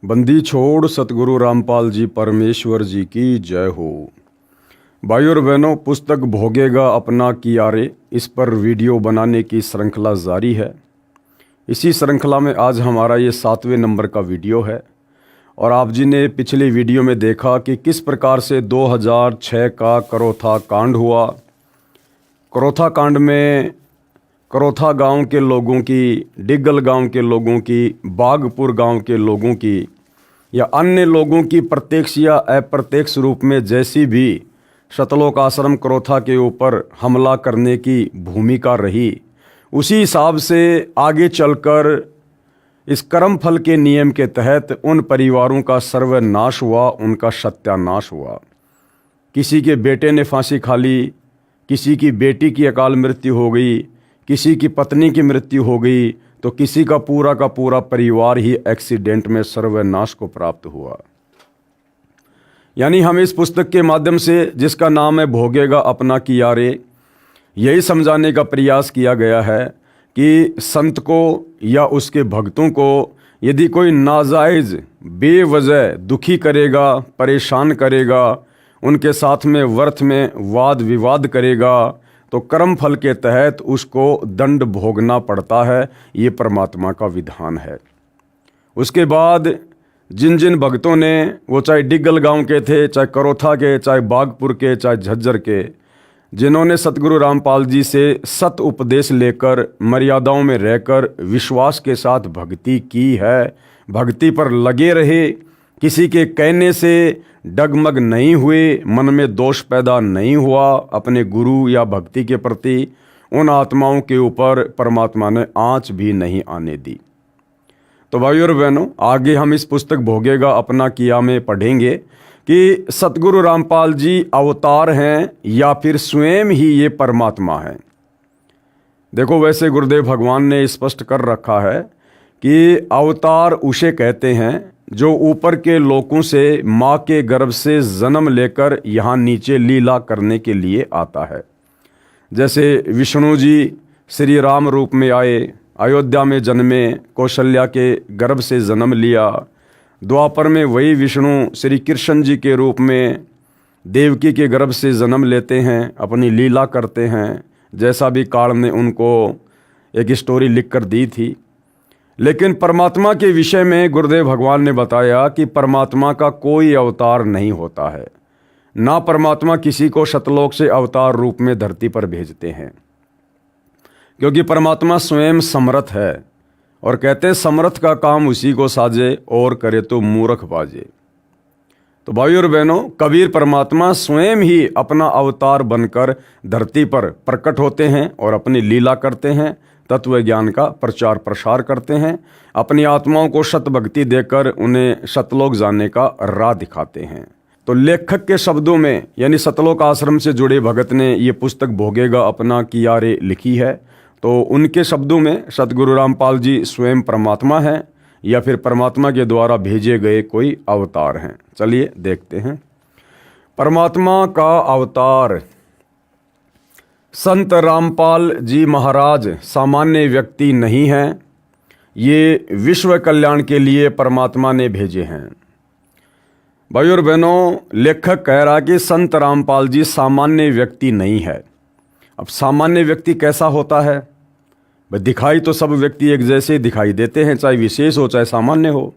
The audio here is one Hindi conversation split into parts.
बंदी छोड़ सतगुरु रामपाल जी परमेश्वर जी की जय हो। भाई और बहनों, पुस्तक भोगेगा अपना कियारे, इस पर वीडियो बनाने की श्रृंखला जारी है। इसी श्रृंखला में आज हमारा ये 7वें नंबर का वीडियो है। और आप जी ने पिछली वीडियो में देखा कि किस प्रकार से 2006 का करोथा कांड हुआ। करोथा कांड में करोथा गांव के लोगों की, डिग्गल गांव के लोगों की, बागपुर गांव के लोगों की या अन्य लोगों की प्रत्यक्ष या अप्रत्यक्ष रूप में जैसी भी सतलोक आश्रम करोथा के ऊपर हमला करने की भूमिका रही, उसी हिसाब से आगे चलकर इस कर्म फल के नियम के तहत उन परिवारों का सर्वनाश हुआ, उनका सत्यानाश हुआ। किसी के बेटे ने फांसी खा ली, किसी की बेटी की अकाल मृत्यु हो गई, किसी की पत्नी की मृत्यु हो गई, तो किसी का पूरा परिवार ही एक्सीडेंट में सर्वनाश को प्राप्त हुआ। यानी हम इस पुस्तक के माध्यम से, जिसका नाम है भोगेगा अपना कियारे, यही समझाने का प्रयास किया गया है कि संत को या उसके भक्तों को यदि कोई नाजायज़ बेवजह दुखी करेगा, परेशान करेगा, उनके साथ में व्यर्थ में वाद विवाद करेगा, तो कर्म फल के तहत उसको दंड भोगना पड़ता है। ये परमात्मा का विधान है। उसके बाद जिन जिन भक्तों ने, वो चाहे डिग्गल गांव के थे, चाहे करोथा के, चाहे बागपुर के, चाहे झज्जर के, जिन्होंने सतगुरु रामपाल जी से सत उपदेश लेकर मर्यादाओं में रहकर विश्वास के साथ भक्ति की है, भक्ति पर लगे रहे, किसी के कहने से डगमग नहीं हुए, मन में दोष पैदा नहीं हुआ, अपने गुरु या भक्ति के प्रति उन आत्माओं के ऊपर परमात्मा ने आँच भी नहीं आने दी। तो भाइयों और बहनों, आगे हम इस पुस्तक भोगेगा अपना किया में पढ़ेंगे कि सतगुरु रामपाल जी अवतार हैं या फिर स्वयं ही ये परमात्मा है। देखो, वैसे गुरुदेव भगवान ने स्पष्ट कर रखा है कि अवतार उसे कहते हैं जो ऊपर के लोकों से माँ के गर्भ से जन्म लेकर यहाँ नीचे लीला करने के लिए आता है। जैसे विष्णु जी श्री राम रूप में आए, अयोध्या में जन्मे, कौशल्या के गर्भ से जन्म लिया। द्वापर में वही विष्णु श्री कृष्ण जी के रूप में देवकी के गर्भ से जन्म लेते हैं, अपनी लीला करते हैं, जैसा भी काल ने उनको एक स्टोरी लिख कर दी थी। लेकिन परमात्मा के विषय में गुरुदेव भगवान ने बताया कि परमात्मा का कोई अवतार नहीं होता है, ना परमात्मा किसी को सतलोक से अवतार रूप में धरती पर भेजते हैं, क्योंकि परमात्मा स्वयं समर्थ है। और कहते हैं समर्थ का काम उसी को साजे और करे तो मूर्ख बाजे। तो भाइयों और बहनों, कबीर परमात्मा स्वयं ही अपना अवतार बनकर धरती पर प्रकट होते हैं और अपनी लीला करते हैं, तत्व ज्ञान का प्रचार प्रसार करते हैं, अपनी आत्माओं को सत भक्ति देकर उन्हें सतलोक जाने का राह दिखाते हैं। तो लेखक के शब्दों में, यानी सतलोक आश्रम से जुड़े भगत ने ये पुस्तक भोगेगा अपना कियारे लिखी है। तो उनके शब्दों में सतगुरु रामपाल जी स्वयं परमात्मा हैं या फिर परमात्मा के द्वारा भेजे गए कोई अवतार हैं। चलिए देखते हैं। परमात्मा का अवतार। संत रामपाल जी महाराज सामान्य व्यक्ति नहीं हैं, ये विश्व कल्याण के लिए परमात्मा ने भेजे हैं। भाइयों और बहनों, लेखक कह रहा कि संत रामपाल जी सामान्य व्यक्ति नहीं है। अब सामान्य व्यक्ति कैसा होता है? भाई, दिखाई तो सब व्यक्ति एक जैसे दिखाई देते हैं, चाहे विशेष हो चाहे सामान्य हो।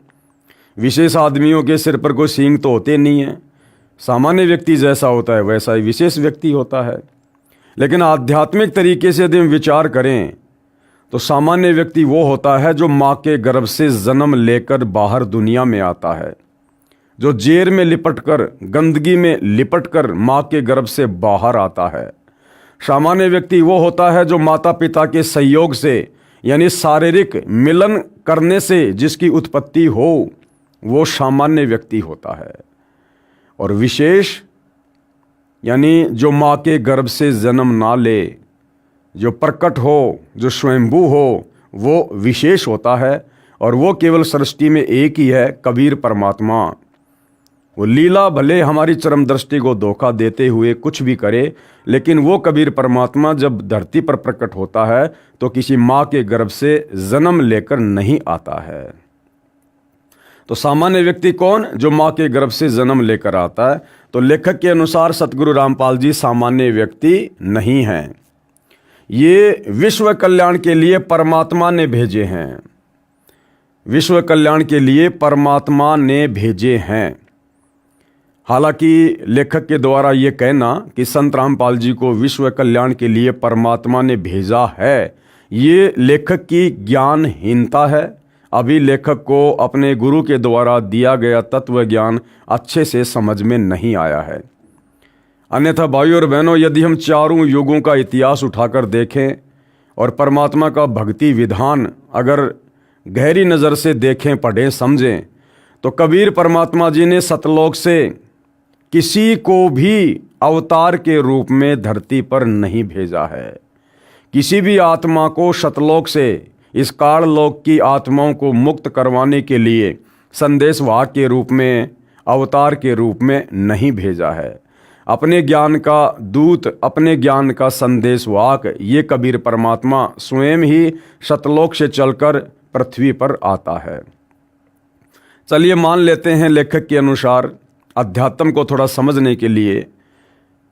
विशेष आदमियों के सिर पर कोई सींग तो होते नहीं है। सामान्य व्यक्ति जैसा होता है वैसा ही विशेष व्यक्ति होता है। लेकिन आध्यात्मिक तरीके से यदि हम विचार करें तो सामान्य व्यक्ति वो होता है जो माँ के गर्भ से जन्म लेकर बाहर दुनिया में आता है, जो जेर में लिपटकर, गंदगी में लिपटकर माँ के गर्भ से बाहर आता है। सामान्य व्यक्ति वो होता है जो माता पिता के सहयोग से, यानी शारीरिक मिलन करने से जिसकी उत्पत्ति हो, वो सामान्य व्यक्ति होता है। और विशेष यानी जो माँ के गर्भ से जन्म ना ले, जो प्रकट हो, जो स्वयंभू हो, वो विशेष होता है। और वो केवल सृष्टि में एक ही है, कबीर परमात्मा। वो लीला भले हमारी चरम दृष्टि को धोखा देते हुए कुछ भी करे, लेकिन वो कबीर परमात्मा जब धरती पर प्रकट होता है तो किसी माँ के गर्भ से जन्म लेकर नहीं आता है। तो सामान्य व्यक्ति कौन? जो माँ के गर्भ से जन्म लेकर आता है। तो लेखक के अनुसार सतगुरु रामपाल जी सामान्य व्यक्ति नहीं हैं, ये विश्व कल्याण के लिए परमात्मा ने भेजे हैं, विश्व कल्याण के लिए परमात्मा ने भेजे हैं। हालांकि लेखक के द्वारा ये कहना कि संत रामपाल जी को विश्व कल्याण के लिए परमात्मा ने भेजा है, ये लेखक की ज्ञानहीनता है। अभी लेखक को अपने गुरु के द्वारा दिया गया तत्व ज्ञान अच्छे से समझ में नहीं आया है। अन्यथा भाइयों और बहनों, यदि हम चारों युगों का इतिहास उठाकर देखें और परमात्मा का भक्ति विधान अगर गहरी नज़र से देखें, पढ़ें, समझें, तो कबीर परमात्मा जी ने सतलोक से किसी को भी अवतार के रूप में धरती पर नहीं भेजा है। किसी भी आत्मा को सतलोक से इस काललोक की आत्माओं को मुक्त करवाने के लिए संदेशवाहक के रूप में, अवतार के रूप में नहीं भेजा है। अपने ज्ञान का दूत, अपने ज्ञान का संदेशवाहक ये कबीर परमात्मा स्वयं ही सतलोक से चलकर पृथ्वी पर आता है। चलिए मान लेते हैं लेखक के अनुसार अध्यात्म को थोड़ा समझने के लिए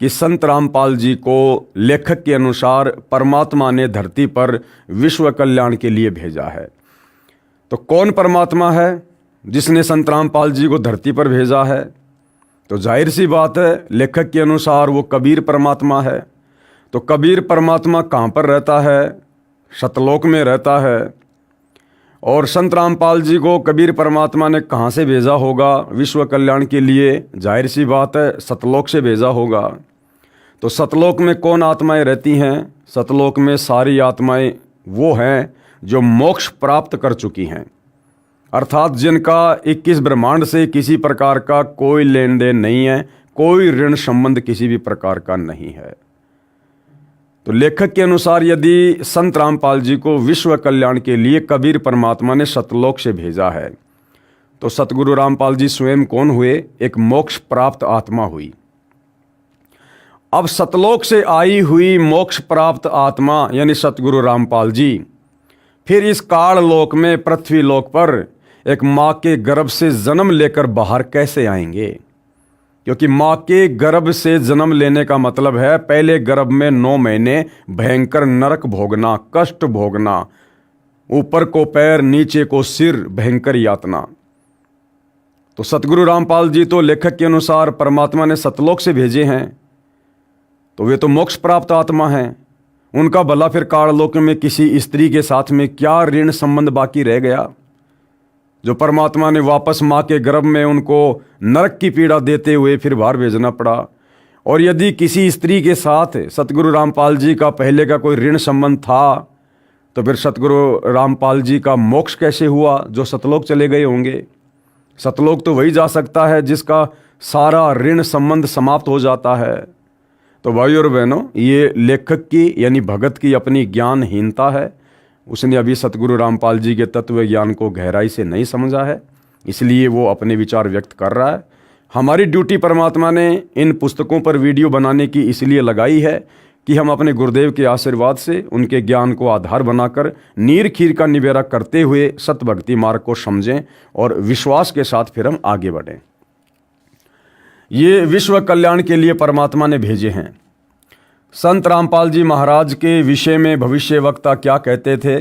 कि संत रामपाल जी को लेखक के अनुसार परमात्मा ने धरती पर विश्व कल्याण के लिए भेजा है। तो कौन परमात्मा है जिसने संत रामपाल जी को धरती पर भेजा है? तो जाहिर सी बात है, लेखक के अनुसार वो कबीर परमात्मा है। तो कबीर परमात्मा कहाँ पर रहता है? सतलोक में रहता है। और संत रामपाल जी को कबीर परमात्मा ने कहाँ से भेजा होगा विश्व कल्याण के लिए? जाहिर सी बात है, सतलोक से भेजा होगा। तो सतलोक में कौन आत्माएं रहती हैं? सतलोक में सारी आत्माएं वो हैं जो मोक्ष प्राप्त कर चुकी हैं, अर्थात जिनका 21 ब्रह्मांड से किसी प्रकार का कोई लेन देन नहीं है, कोई ऋण संबंध किसी भी प्रकार का नहीं है। तो लेखक के अनुसार यदि संत रामपाल जी को विश्व कल्याण के लिए कबीर परमात्मा ने सतलोक से भेजा है, तो सतगुरु रामपाल जी स्वयं कौन हुए? एक मोक्ष प्राप्त आत्मा हुई। अब सतलोक से आई हुई मोक्ष प्राप्त आत्मा यानी सतगुरु रामपाल जी फिर इस काल लोक में, पृथ्वी लोक पर एक माँ के गर्भ से जन्म लेकर बाहर कैसे आएंगे? क्योंकि माँ के गर्भ से जन्म लेने का मतलब है पहले गर्भ में 9 महीने भयंकर नरक भोगना, कष्ट भोगना, ऊपर को पैर नीचे को सिर, भयंकर यातना। तो सतगुरु रामपाल जी तो लेखक के अनुसार परमात्मा ने सतलोक से भेजे हैं, तो वे तो मोक्ष प्राप्त आत्मा हैं। उनका भला फिर काललोक में किसी स्त्री के साथ में क्या ऋण संबंध बाकी रह गया जो परमात्मा ने वापस माँ के गर्भ में उनको नरक की पीड़ा देते हुए फिर बाहर भेजना पड़ा? और यदि किसी स्त्री के साथ सतगुरु रामपाल जी का पहले का कोई ऋण संबंध था, तो फिर सतगुरु रामपाल जी का मोक्ष कैसे हुआ जो सतलोक चले गए होंगे? सतलोक तो वही जा सकता है जिसका सारा ऋण संबंध समाप्त हो जाता है। तो भाइयों और बहनों, ये लेखक की यानी भगत की अपनी ज्ञानहीनता है। उसने अभी सतगुरु रामपाल जी के तत्व ज्ञान को गहराई से नहीं समझा है, इसलिए वो अपने विचार व्यक्त कर रहा है। हमारी ड्यूटी परमात्मा ने इन पुस्तकों पर वीडियो बनाने की इसलिए लगाई है कि हम अपने गुरुदेव के आशीर्वाद से उनके ज्ञान को आधार बनाकर नीर खीर का निबेरा करते हुए सत भक्ति मार्ग को समझें और विश्वास के साथ फिर हम आगे बढ़ें। ये विश्व कल्याण के लिए परमात्मा ने भेजे हैं। संत रामपाल जी महाराज के विषय में भविष्य वक्ता क्या कहते थे?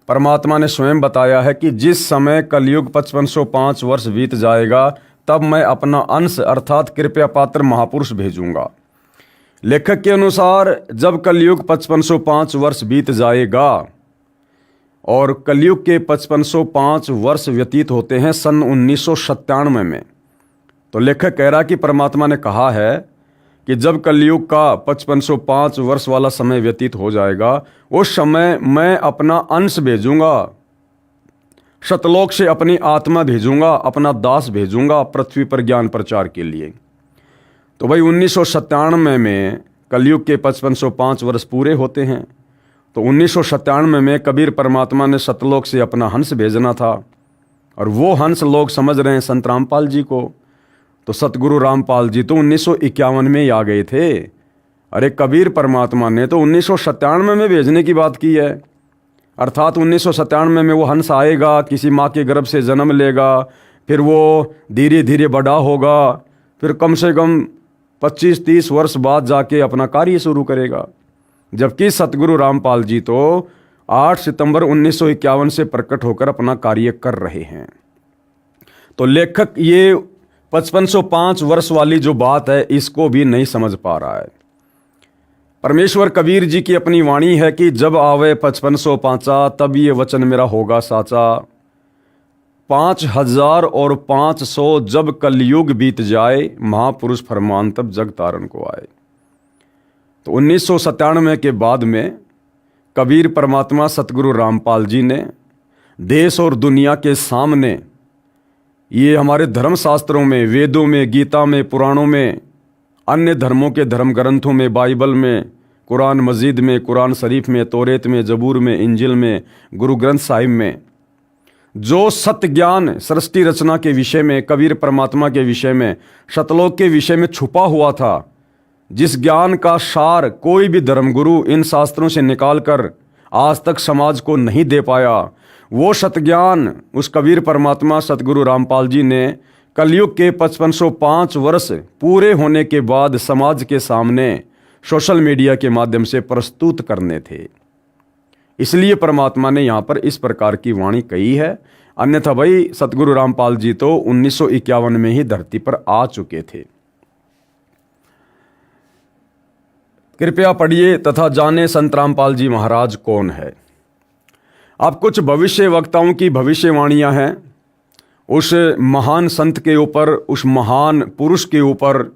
परमात्मा ने स्वयं बताया है कि जिस समय कलयुग 5505 वर्ष बीत जाएगा, तब मैं अपना अंश अर्थात कृपया पात्र महापुरुष भेजूंगा। लेखक के अनुसार जब कलयुग 5505 वर्ष बीत जाएगा, और कलयुग के 5505 वर्ष व्यतीत होते हैं सन 1997 में, तो लेखक कह रहा कि परमात्मा ने कहा है कि जब कलयुग का 5505 वर्ष वाला समय व्यतीत हो जाएगा, उस समय मैं अपना अंश भेजूंगा, सतलोक से अपनी आत्मा भेजूंगा, अपना दास भेजूंगा पृथ्वी पर ज्ञान प्रचार के लिए। तो भाई 1997 में कलयुग के 5505 वर्ष पूरे होते हैं, तो 1997 में कबीर परमात्मा ने सतलोक से अपना हंस भेजना था, और वो हंस लोग समझ रहे हैं संत रामपाल जी को। तो सतगुरु रामपाल जी तो 1951 में ही आ गए थे। अरे कबीर परमात्मा ने तो 1997 में भेजने की बात की है, अर्थात 1997 में वो हंस आएगा, किसी माँ के गर्भ से जन्म लेगा, फिर वो धीरे धीरे बड़ा होगा, फिर कम से कम 25-30 वर्ष बाद जाके अपना कार्य शुरू करेगा। जबकि सतगुरु रामपाल जी तो 8 सितंबर 1951 से प्रकट होकर अपना कार्य कर रहे हैं। तो लेखक ये 5505 वर्ष वाली जो बात है इसको भी नहीं समझ पा रहा है। परमेश्वर कबीर जी की अपनी वाणी है कि जब आवे 5505 तब ये वचन मेरा होगा साचा, 5500 जब कलयुग बीत जाए, महापुरुष फरमान तब जग तारण को आए। तो 1997 के बाद में कबीर परमात्मा सतगुरु रामपाल जी ने देश और दुनिया के सामने ये हमारे धर्मशास्त्रों में, वेदों में, गीता में, पुराणों में, अन्य धर्मों के धर्म ग्रंथों में, बाइबल में, कुरान मजीद में, कुरान शरीफ में, तौरेत में, जबूर में, इंजिल में, गुरु ग्रंथ साहिब में जो सत्य ज्ञान सृष्टि रचना के विषय में, कबीर परमात्मा के विषय में, शतलोक के विषय में छुपा हुआ था, जिस ज्ञान का सार कोई भी धर्मगुरु इन शास्त्रों से निकालकर आज तक समाज को नहीं दे पाया, वो सत्य ज्ञान उस कबीर परमात्मा सतगुरु रामपाल जी ने कलयुग के 5505 वर्ष पूरे होने के बाद समाज के सामने सोशल मीडिया के माध्यम से प्रस्तुत करने थे। इसलिए परमात्मा ने यहाँ पर इस प्रकार की वाणी कही है। अन्यथा भाई सतगुरु रामपाल जी तो 1951 में ही धरती पर आ चुके थे। कृपया पढ़िए तथा जाने संत रामपाल जी महाराज कौन है। अब कुछ भविष्य वक्ताओं की भविष्यवाणियां हैं उस महान संत के ऊपर, उस महान पुरुष के ऊपर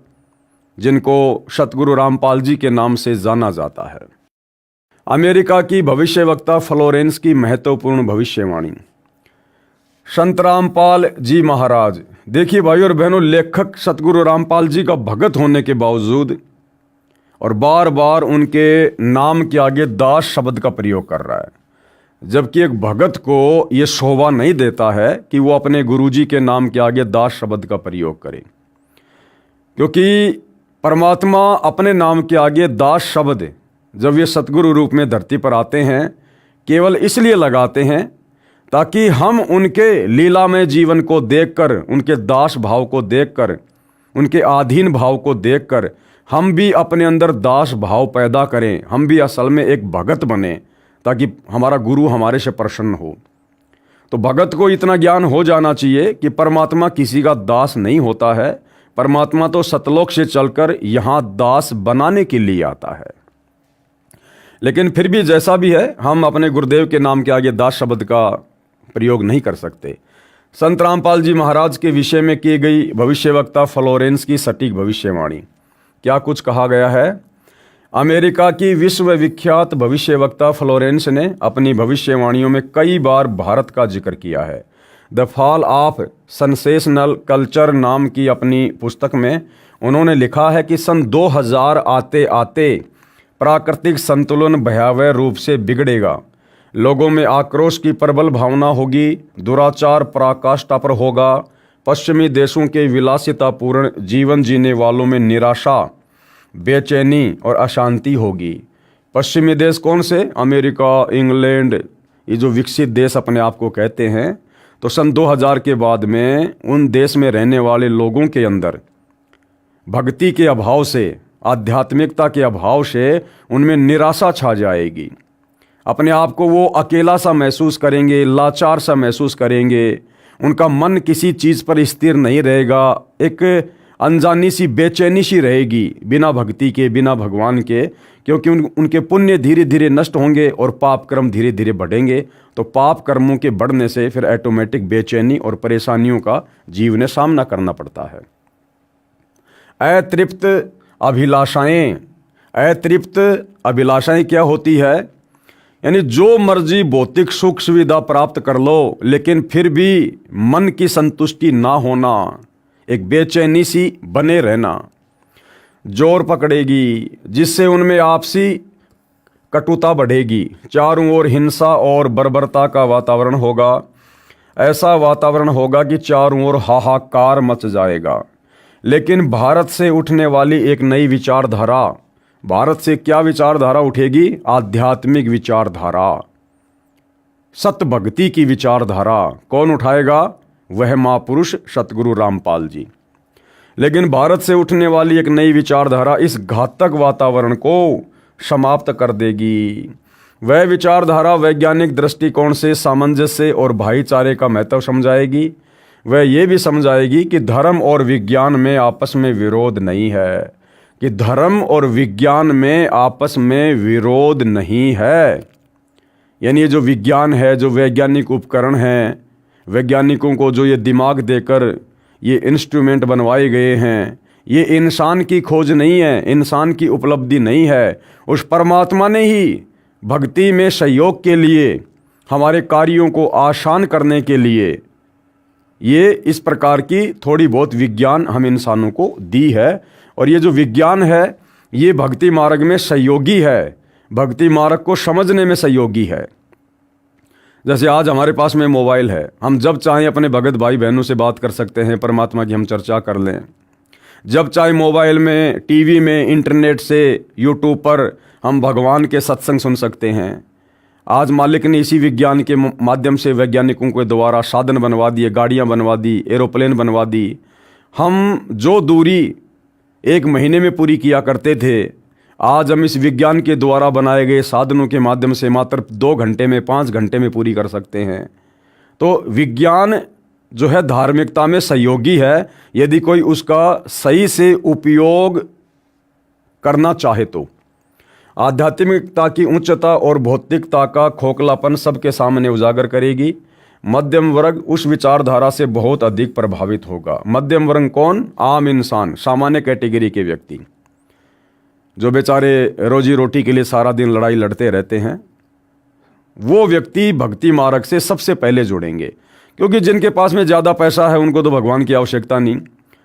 जिनको सतगुरु रामपाल जी के नाम से जाना जाता है। अमेरिका की भविष्यवक्ता फ्लोरेंस की महत्वपूर्ण भविष्यवाणी। संत रामपाल जी महाराज, देखिए भाई और बहनों, लेखक सतगुरु रामपाल जी का भगत होने के बावजूद और बार बार उनके नाम के आगे दास शब्द का प्रयोग कर रहा है, जबकि एक भगत को ये शोभा नहीं देता है कि वो अपने गुरुजी के नाम के आगे दास शब्द का प्रयोग करे, क्योंकि परमात्मा अपने नाम के आगे दास शब्द जब ये सतगुरु रूप में धरती पर आते हैं केवल इसलिए लगाते हैं ताकि हम उनके लीलामय जीवन को देखकर, उनके दास भाव को देखकर, उनके अधीन भाव को देखकर हम भी अपने अंदर दास भाव पैदा करें, हम भी असल में एक भगत बने, ताकि हमारा गुरु हमारे से प्रसन्न हो। तो भगत को इतना ज्ञान हो जाना चाहिए कि परमात्मा किसी का दास नहीं होता है, परमात्मा तो सतलोक से चलकर यहाँ दास बनाने के लिए आता है। लेकिन फिर भी जैसा भी है, हम अपने गुरुदेव के नाम के आगे दास शब्द का प्रयोग नहीं कर सकते। संत रामपाल जी महाराज के विषय में की गई भविष्यवक्ता फ्लोरेंस की सटीक भविष्यवाणी। क्या कुछ कहा गया है। अमेरिका की विश्वविख्यात भविष्यवक्ता फ्लोरेंस ने अपनी भविष्यवाणियों में कई बार भारत का जिक्र किया है। The fall of sensational culture नाम की अपनी पुस्तक में उन्होंने लिखा है कि सन 2000 आते आते प्राकृतिक संतुलन भयावह रूप से बिगड़ेगा, लोगों में आक्रोश की प्रबल भावना होगी, दुराचार पराकाष्ठा पर होगा, पश्चिमी देशों के विलासितापूर्ण जीवन जीने वालों में निराशा, बेचैनी और अशांति होगी। पश्चिमी देश कौन से? अमेरिका, इंग्लैंड, ये जो विकसित देश अपने आप को कहते हैं। तो सन 2000 के बाद में उन देश में रहने वाले लोगों के अंदर भक्ति के अभाव से, आध्यात्मिकता के अभाव से उनमें निराशा छा जाएगी। अपने आप को वो अकेला सा महसूस करेंगे, लाचार सा महसूस करेंगे, उनका मन किसी चीज़ पर स्थिर नहीं रहेगा, एक अनजानी सी बेचैनी सी रहेगी बिना भक्ति के, बिना भगवान के, क्योंकि उनके पुण्य धीरे धीरे नष्ट होंगे और पाप कर्म धीरे धीरे बढ़ेंगे। तो पाप कर्मों के बढ़ने से फिर ऑटोमेटिक बेचैनी और परेशानियों का जीव ने सामना करना पड़ता है। अतृप्त अभिलाषाएं, अतृप्त अभिलाषाएं क्या होती है? यानी जो मर्जी भौतिक सुख सुविधा प्राप्त कर लो, लेकिन फिर भी मन की संतुष्टि ना होना, एक बेचैनी सी बने रहना जोर पकड़ेगी, जिससे उनमें आपसी कटुता बढ़ेगी, चारों ओर हिंसा और बर्बरता का वातावरण होगा। ऐसा वातावरण होगा कि चारों ओर हाहाकार मच जाएगा। लेकिन भारत से उठने वाली एक नई विचारधारा, भारत से क्या विचारधारा उठेगी? आध्यात्मिक विचारधारा, सत्य भक्ति की विचारधारा। कौन उठाएगा? वह महापुरुष सतगुरु रामपाल जी। लेकिन भारत से उठने वाली एक नई विचारधारा इस घातक वातावरण को समाप्त कर देगी। वह विचारधारा वैज्ञानिक दृष्टिकोण से सामंजस्य और भाईचारे का महत्व समझाएगी। वह ये भी समझाएगी कि धर्म और विज्ञान में आपस में विरोध नहीं है, कि धर्म और विज्ञान में आपस में विरोध नहीं है। यानी ये जो विज्ञान है, जो वैज्ञानिक उपकरण हैं, वैज्ञानिकों को जो ये दिमाग देकर ये इंस्ट्रूमेंट बनवाए गए हैं, ये इंसान की खोज नहीं है, इंसान की उपलब्धि नहीं है। उस परमात्मा ने ही भक्ति में सहयोग के लिए, हमारे कार्यों को आसान करने के लिए ये इस प्रकार की थोड़ी बहुत विज्ञान हम इंसानों को दी है। और ये जो विज्ञान है ये भक्ति मार्ग में सहयोगी है, भक्ति मार्ग को समझने में सहयोगी है। जैसे आज हमारे पास में मोबाइल है, हम जब चाहें अपने भगत भाई बहनों से बात कर सकते हैं, परमात्मा की हम चर्चा कर लें। जब चाहे मोबाइल में, टीवी में, इंटरनेट से, यूट्यूब पर हम भगवान के सत्संग सुन सकते हैं। आज मालिक ने इसी विज्ञान के माध्यम से वैज्ञानिकों के द्वारा साधन बनवा दिए, गाड़ियाँ बनवा दी, एरोप्लेन बनवा दी। हम जो दूरी 1 महीने में पूरी किया करते थे, आज हम इस विज्ञान के द्वारा बनाए गए साधनों के माध्यम से मात्र 2 घंटे में, 5 घंटे में पूरी कर सकते हैं। तो विज्ञान जो है धार्मिकता में सहयोगी है, यदि कोई उसका सही से उपयोग करना चाहे तो। आध्यात्मिकता की उच्चता और भौतिकता का खोखलापन सबके सामने उजागर करेगी। मध्यम वर्ग उस विचारधारा से बहुत अधिक प्रभावित होगा। मध्यम वर्ग कौन? आम इंसान, सामान्य कैटेगरी के व्यक्ति, जो बेचारे रोजी रोटी के लिए सारा दिन लड़ाई लड़ते रहते हैं। वो व्यक्ति भक्ति मार्ग से सबसे पहले जुड़ेंगे, क्योंकि जिनके पास में ज़्यादा पैसा है उनको तो भगवान की आवश्यकता नहीं।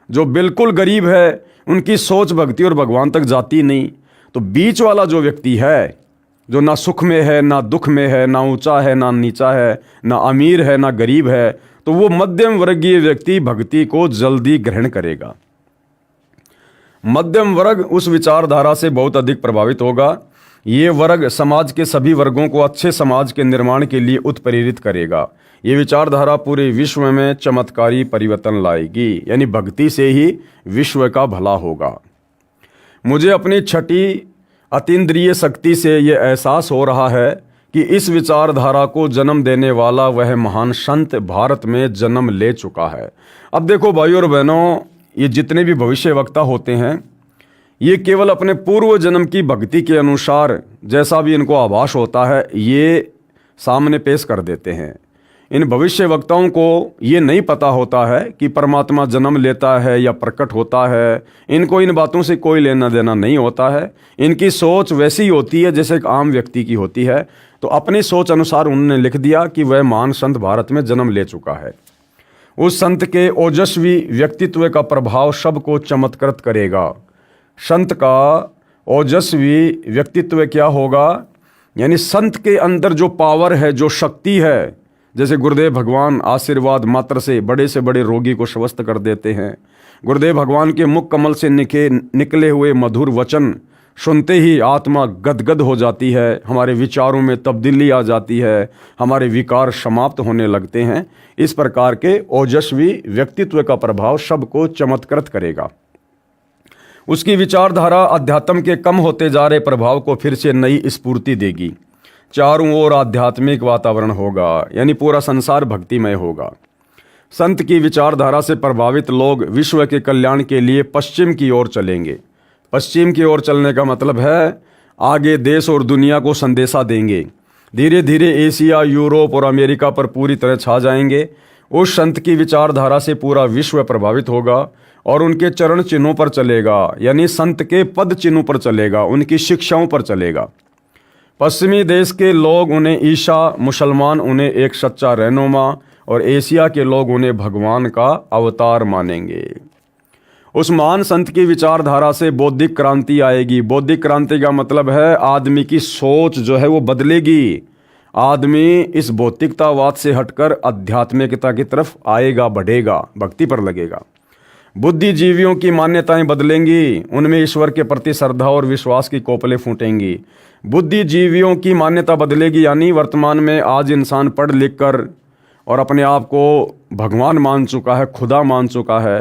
जो बिल्कुल गरीब है उनकी सोच भक्ति और भगवान तक जाती नहीं। तो बीच वाला जो व्यक्ति है, जो ना सुख में है, ना दुख में है, ना ऊंचा है, ना नीचा है, ना अमीर है, ना गरीब है, तो वो मध्यम वर्गीय व्यक्ति भक्ति को जल्दी ग्रहण करेगा। मध्यम वर्ग उस विचारधारा से बहुत अधिक प्रभावित होगा। ये वर्ग समाज के सभी वर्गों को अच्छे समाज के निर्माण के लिए उत्प्रेरित करेगा। ये विचारधारा पूरे विश्व में चमत्कारी परिवर्तन लाएगी, यानी भक्ति से ही विश्व का भला होगा। मुझे अपनी छठी अतीन्द्रिय शक्ति से ये एहसास हो रहा है कि इस विचारधारा को जन्म देने वाला वह महान संत भारत में जन्म ले चुका है। अब देखो भाइयों और बहनों, ये जितने भी भविष्यवक्ता होते हैं ये केवल अपने पूर्व जन्म की भक्ति के अनुसार जैसा भी इनको आभास होता है ये सामने पेश कर देते हैं। इन भविष्यवक्ताओं को ये नहीं पता होता है कि परमात्मा जन्म लेता है या प्रकट होता है। इनको इन बातों से कोई लेना देना नहीं होता है। इनकी सोच वैसी ही होती है जैसे एक आम व्यक्ति की होती है। तो अपनी सोच अनुसार उन्होंने लिख दिया कि वह महान संत भारत में जन्म ले चुका है। उस संत के ओजस्वी व्यक्तित्व का प्रभाव सबको चमत्कृत करेगा। संत का ओजस्वी व्यक्तित्व क्या होगा? यानी संत के अंदर जो पावर है, जो शक्ति है, जैसे गुरुदेव भगवान आशीर्वाद मात्र से बड़े रोगी को स्वस्थ कर देते हैं। गुरुदेव भगवान के मुख कमल से निकले हुए मधुर वचन सुनते ही आत्मा गदगद हो जाती है, हमारे विचारों में तब्दीली आ जाती है, हमारे विकार समाप्त होने लगते हैं। इस प्रकार के ओजस्वी व्यक्तित्व का प्रभाव सबको चमत्कृत करेगा। उसकी विचारधारा अध्यात्म के कम होते जा रहे प्रभाव को फिर से नई स्फूर्ति देगी। चारों ओर आध्यात्मिक वातावरण होगा, यानी पूरा संसार भक्तिमय होगा। संत की विचारधारा से प्रभावित लोग विश्व के कल्याण के लिए पश्चिम की ओर चलेंगे। पश्चिम की ओर चलने का मतलब है आगे देश और दुनिया को संदेशा देंगे। धीरे धीरे एशिया, यूरोप और अमेरिका पर पूरी तरह छा जाएंगे। उस संत की विचारधारा से पूरा विश्व प्रभावित होगा और उनके चरण चिन्हों पर चलेगा, यानी संत के पद चिन्हों पर चलेगा, उनकी शिक्षाओं पर चलेगा। पश्चिमी देश के लोग उन्हें ईसा, मुसलमान उन्हें एक सच्चा रहनुमा और एशिया के लोग उन्हें भगवान का अवतार मानेंगे। उस महान संत की विचारधारा से बौद्धिक क्रांति आएगी। बौद्धिक क्रांति का मतलब है आदमी की सोच जो है वो बदलेगी। आदमी इस भौतिकतावाद से हटकर आध्यात्मिकता की तरफ आएगा, बढ़ेगा, भक्ति पर लगेगा। बुद्धिजीवियों की मान्यताएं बदलेंगी, उनमें ईश्वर के प्रति श्रद्धा और विश्वास की कोपलें फूटेंगी। बुद्धिजीवियों की मान्यता बदलेगी, यानी वर्तमान में आज इंसान पढ़ लिख कर और अपने आप को भगवान मान चुका है, खुदा मान चुका है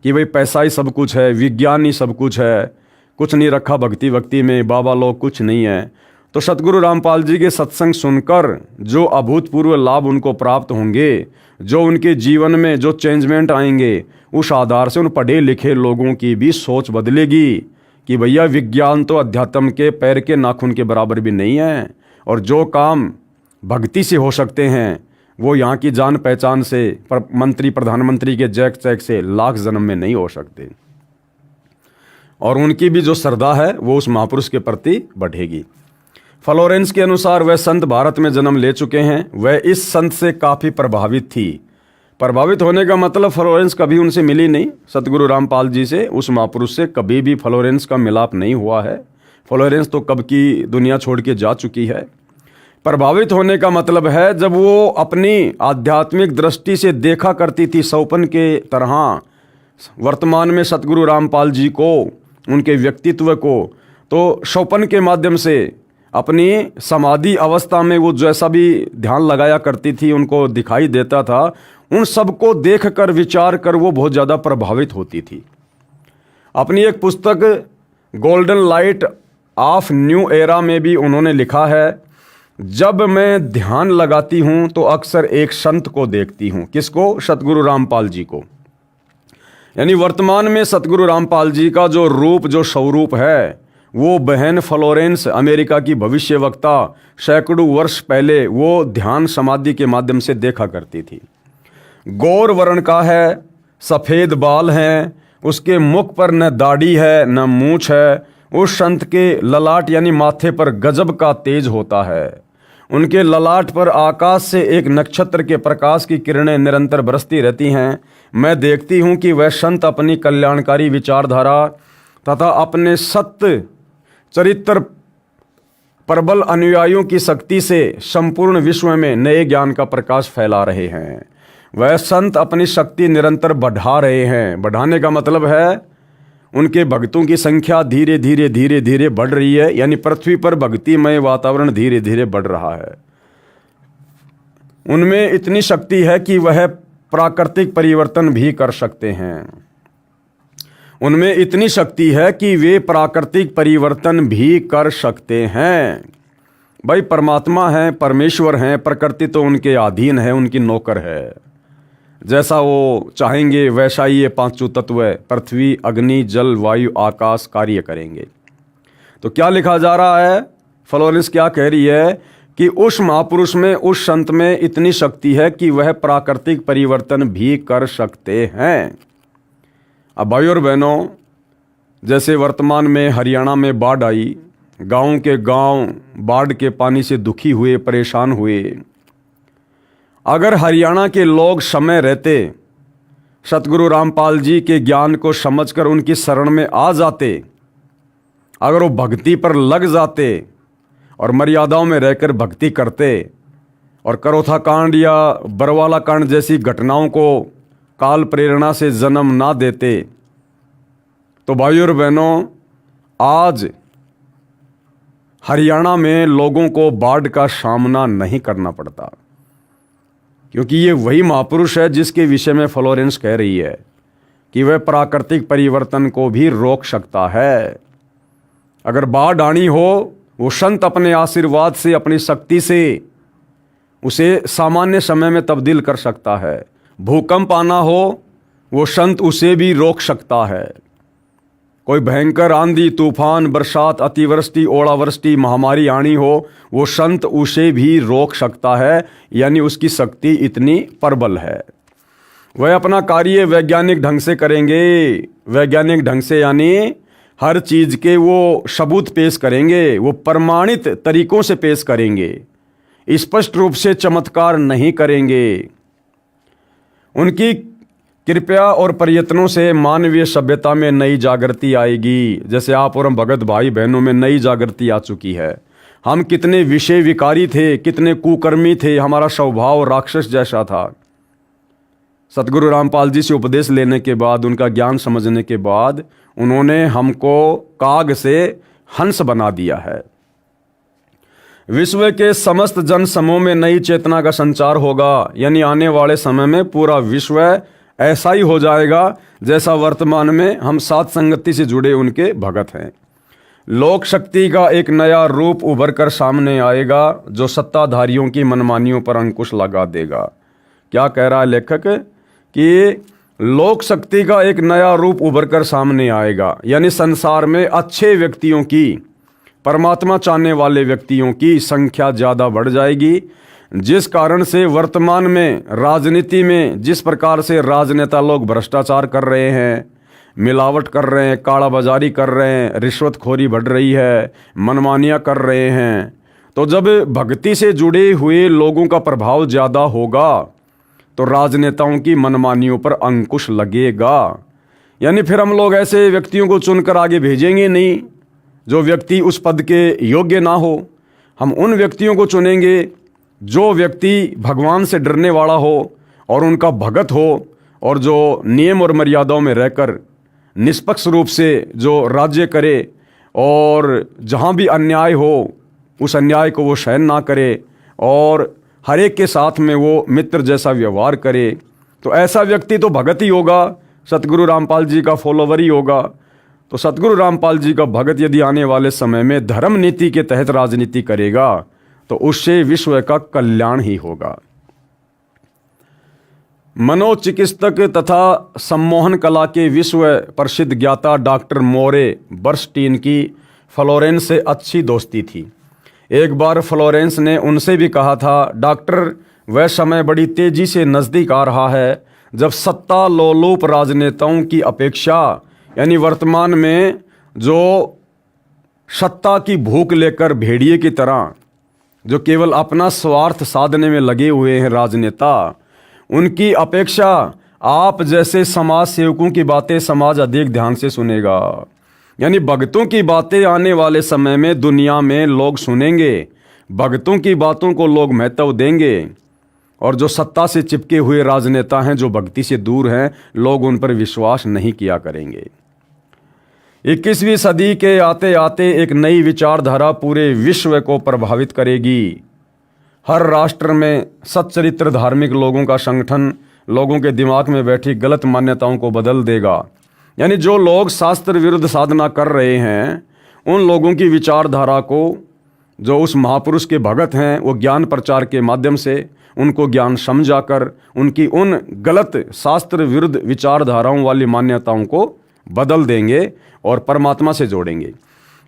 कि भाई पैसा ही सब कुछ है, विज्ञान ही सब कुछ है, कुछ नहीं रखा भक्ति वक्ति में, बाबा लोग कुछ नहीं है, तो सतगुरु रामपाल जी के सत्संग सुनकर जो अभूतपूर्व लाभ उनको प्राप्त होंगे, जो उनके जीवन में जो चेंजमेंट आएंगे, उस आधार से उन पढ़े लिखे लोगों की भी सोच बदलेगी कि भैया विज्ञान तो अध्यात्म के पैर के नाखून के बराबर भी नहीं है, और जो काम भक्ति से हो सकते हैं वो यहाँ की जान पहचान से, मंत्री प्रधानमंत्री के जैक चैक से लाख जन्म में नहीं हो सकते। और उनकी भी जो श्रद्धा है वो उस महापुरुष के प्रति बढ़ेगी। फ्लोरेंस के अनुसार वह संत भारत में जन्म ले चुके हैं, वह इस संत से काफ़ी प्रभावित थी। प्रभावित होने का मतलब फ्लोरेंस कभी उनसे मिली नहीं, सतगुरु रामपाल जी से, उस महापुरुष से कभी भी फ्लोरेंस का मिलाप नहीं हुआ है। फ्लोरेंस तो कब की दुनिया छोड़ के जा चुकी है। प्रभावित होने का मतलब है जब वो अपनी आध्यात्मिक दृष्टि से देखा करती थी सौपन के तरह वर्तमान में सतगुरु रामपाल जी को, उनके व्यक्तित्व को, तो सौपन के माध्यम से अपनी समाधि अवस्था में वो जैसा भी ध्यान लगाया करती थी, उनको दिखाई देता था, उन सबको देख कर विचार कर वो बहुत ज़्यादा प्रभावित होती थी। अपनी एक पुस्तक golden light of new era में भी उन्होंने लिखा है, जब मैं ध्यान लगाती हूँ तो अक्सर एक संत को देखती हूँ। किसको? सतगुरु रामपाल जी को। यानी वर्तमान में सतगुरु रामपाल जी का जो रूप, जो स्वरूप है, वो बहन फ्लोरेंस, अमेरिका की भविष्य वक्ता, सैकड़ों वर्ष पहले वो ध्यान समाधि के माध्यम से देखा करती थी। गौर वर्ण का है, सफ़ेद बाल हैं, उसके मुख पर न दाढ़ी है न मूछ है। उस संत के ललाट यानी माथे पर गजब का तेज होता है। उनके ललाट पर आकाश से एक नक्षत्र के प्रकाश की किरणें निरंतर बरसती रहती हैं। मैं देखती हूँ कि वह संत अपनी कल्याणकारी विचारधारा तथा अपने सत्य चरित्र प्रबल अनुयायियों की शक्ति से संपूर्ण विश्व में नए ज्ञान का प्रकाश फैला रहे हैं। वह संत अपनी शक्ति निरंतर बढ़ा रहे हैं। बढ़ाने का मतलब है उनके भक्तों की संख्या धीरे धीरे धीरे धीरे बढ़ रही है, यानी पृथ्वी पर भक्तिमय वातावरण धीरे धीरे बढ़ रहा है। उनमें इतनी शक्ति है कि वह प्राकृतिक परिवर्तन भी कर सकते हैं। उनमें इतनी शक्ति है कि वे प्राकृतिक परिवर्तन भी कर सकते हैं। भाई परमात्मा हैं, परमेश्वर हैं, प्रकृति तो उनके अधीन है, उनकी नौकर है। जैसा वो चाहेंगे वैसा ही ये पांचों तत्व पृथ्वी, अग्नि, जल, वायु, आकाश कार्य करेंगे। तो क्या लिखा जा रहा है? फ्लोरेंस क्या कह रही है कि उस महापुरुष में, उस संत में इतनी शक्ति है कि वह प्राकृतिक परिवर्तन भी कर सकते हैं। अब भाइयों और बहनों, जैसे वर्तमान में हरियाणा में बाढ़ आई, गांव के गांव बाढ़ के पानी से दुखी हुए, परेशान हुए। अगर हरियाणा के लोग समय रहते सतगुरु रामपाल जी के ज्ञान को समझकर उनकी शरण में आ जाते, अगर वो भक्ति पर लग जाते और मर्यादाओं में रहकर भक्ति करते और करोथा कांड या बरवाला कांड जैसी घटनाओं को काल प्रेरणा से जन्म ना देते, तो भाइयों और बहनों, आज हरियाणा में लोगों को बाढ़ का सामना नहीं करना पड़ता। क्योंकि ये वही महापुरुष है जिसके विषय में फ्लोरेंस कह रही है कि वह प्राकृतिक परिवर्तन को भी रोक सकता है। अगर बाढ़ आनी हो, वो संत अपने आशीर्वाद से, अपनी शक्ति से उसे सामान्य समय में तब्दील कर सकता है। भूकंप आना हो, वो संत उसे भी रोक सकता है। कोई भयंकर आंधी, तूफान, बरसात, अतिवृष्टि, ओलावृष्टि, महामारी आनी हो, वो संत उसे भी रोक सकता है। यानी उसकी शक्ति इतनी प्रबल है। वह अपना कार्य वैज्ञानिक ढंग से करेंगे। वैज्ञानिक ढंग से यानी हर चीज़ के वो सबूत पेश करेंगे, वो प्रमाणित तरीकों से पेश करेंगे, स्पष्ट रूप से चमत्कार नहीं करेंगे। उनकी कृपया और प्रयत्नों से मानवीय सभ्यता में नई जागृति आएगी। जैसे आप और हम भगत भाई बहनों में नई जागृति आ चुकी है। हम कितने विषय विकारी थे, कितने कुकर्मी थे, हमारा स्वभाव राक्षस जैसा था। सतगुरु रामपाल जी से उपदेश लेने के बाद, उनका ज्ञान समझने के बाद, उन्होंने हमको काग से हंस बना दिया है। विश्व के समस्त जन समूह में नई चेतना का संचार होगा, यानी आने वाले समय में पूरा विश्व ऐसा ही हो जाएगा जैसा वर्तमान में हम साथ संगति से जुड़े उनके भगत हैं। लोक शक्ति का एक नया रूप उभर कर सामने आएगा जो सत्ताधारियों की मनमानियों पर अंकुश लगा देगा। क्या कह रहा है लेखक कि लोक शक्ति का एक नया रूप उभर कर सामने आएगा, यानी संसार में अच्छे व्यक्तियों की, परमात्मा चाहने वाले व्यक्तियों की संख्या ज़्यादा बढ़ जाएगी, जिस कारण से वर्तमान में राजनीति में जिस प्रकार से राजनेता लोग भ्रष्टाचार कर रहे हैं, मिलावट कर रहे हैं, काला बाजारी कर रहे हैं, रिश्वतखोरी बढ़ रही है, मनमानियाँ कर रहे हैं, तो जब भक्ति से जुड़े हुए लोगों का प्रभाव ज़्यादा होगा तो राजनेताओं की मनमानियों पर अंकुश लगेगा। यानी फिर हम लोग ऐसे व्यक्तियों को चुनकर आगे भेजेंगे नहीं जो व्यक्ति उस पद के योग्य ना हो। हम उन व्यक्तियों को चुनेंगे जो व्यक्ति भगवान से डरने वाला हो और उनका भगत हो, और जो नियम और मर्यादाओं में रहकर निष्पक्ष रूप से जो राज्य करे और जहाँ भी अन्याय हो उस अन्याय को वो सहन ना करे और हर एक के साथ में वो मित्र जैसा व्यवहार करे। तो ऐसा व्यक्ति तो भगत ही होगा, सतगुरु रामपाल जी का फॉलोवर ही होगा। तो सतगुरु रामपाल जी का भगत यदि आने वाले समय में धर्म नीति के तहत राजनीति करेगा तो उससे विश्व का कल्याण ही होगा। मनोचिकित्सक तथा सम्मोहन कला के विश्व प्रसिद्ध ज्ञाता डॉक्टर मोरे बर्स्टीन की फ्लोरेंस से अच्छी दोस्ती थी। एक बार फ्लोरेंस ने उनसे भी कहा था, डॉक्टर, वह समय बड़ी तेजी से नज़दीक आ रहा है जब सत्ता लोलुप राजनेताओं की अपेक्षा, यानी वर्तमान में जो सत्ता की भूख लेकर भेड़िए की तरह जो केवल अपना स्वार्थ साधने में लगे हुए हैं राजनेता, उनकी अपेक्षा आप जैसे समाज सेवकों की बातें समाज अधिक ध्यान से सुनेगा। यानी भक्तों की बातें आने वाले समय में दुनिया में लोग सुनेंगे, भक्तों की बातों को लोग महत्व देंगे, और जो सत्ता से चिपके हुए राजनेता हैं, जो भक्ति से दूर हैं, लोग उन पर विश्वास नहीं किया करेंगे। 21वीं सदी के आते आते एक नई विचारधारा पूरे विश्व को प्रभावित करेगी। हर राष्ट्र में सच्चरित्र धार्मिक लोगों का संगठन लोगों के दिमाग में बैठी गलत मान्यताओं को बदल देगा। यानी जो लोग शास्त्र विरुद्ध साधना कर रहे हैं, उन लोगों की विचारधारा को जो उस महापुरुष के भगत हैं वो ज्ञान प्रचार के माध्यम से उनको ज्ञान समझाकर उनकी उन गलत शास्त्र विरुद्ध विचारधाराओं वाली मान्यताओं को बदल देंगे और परमात्मा से जोड़ेंगे।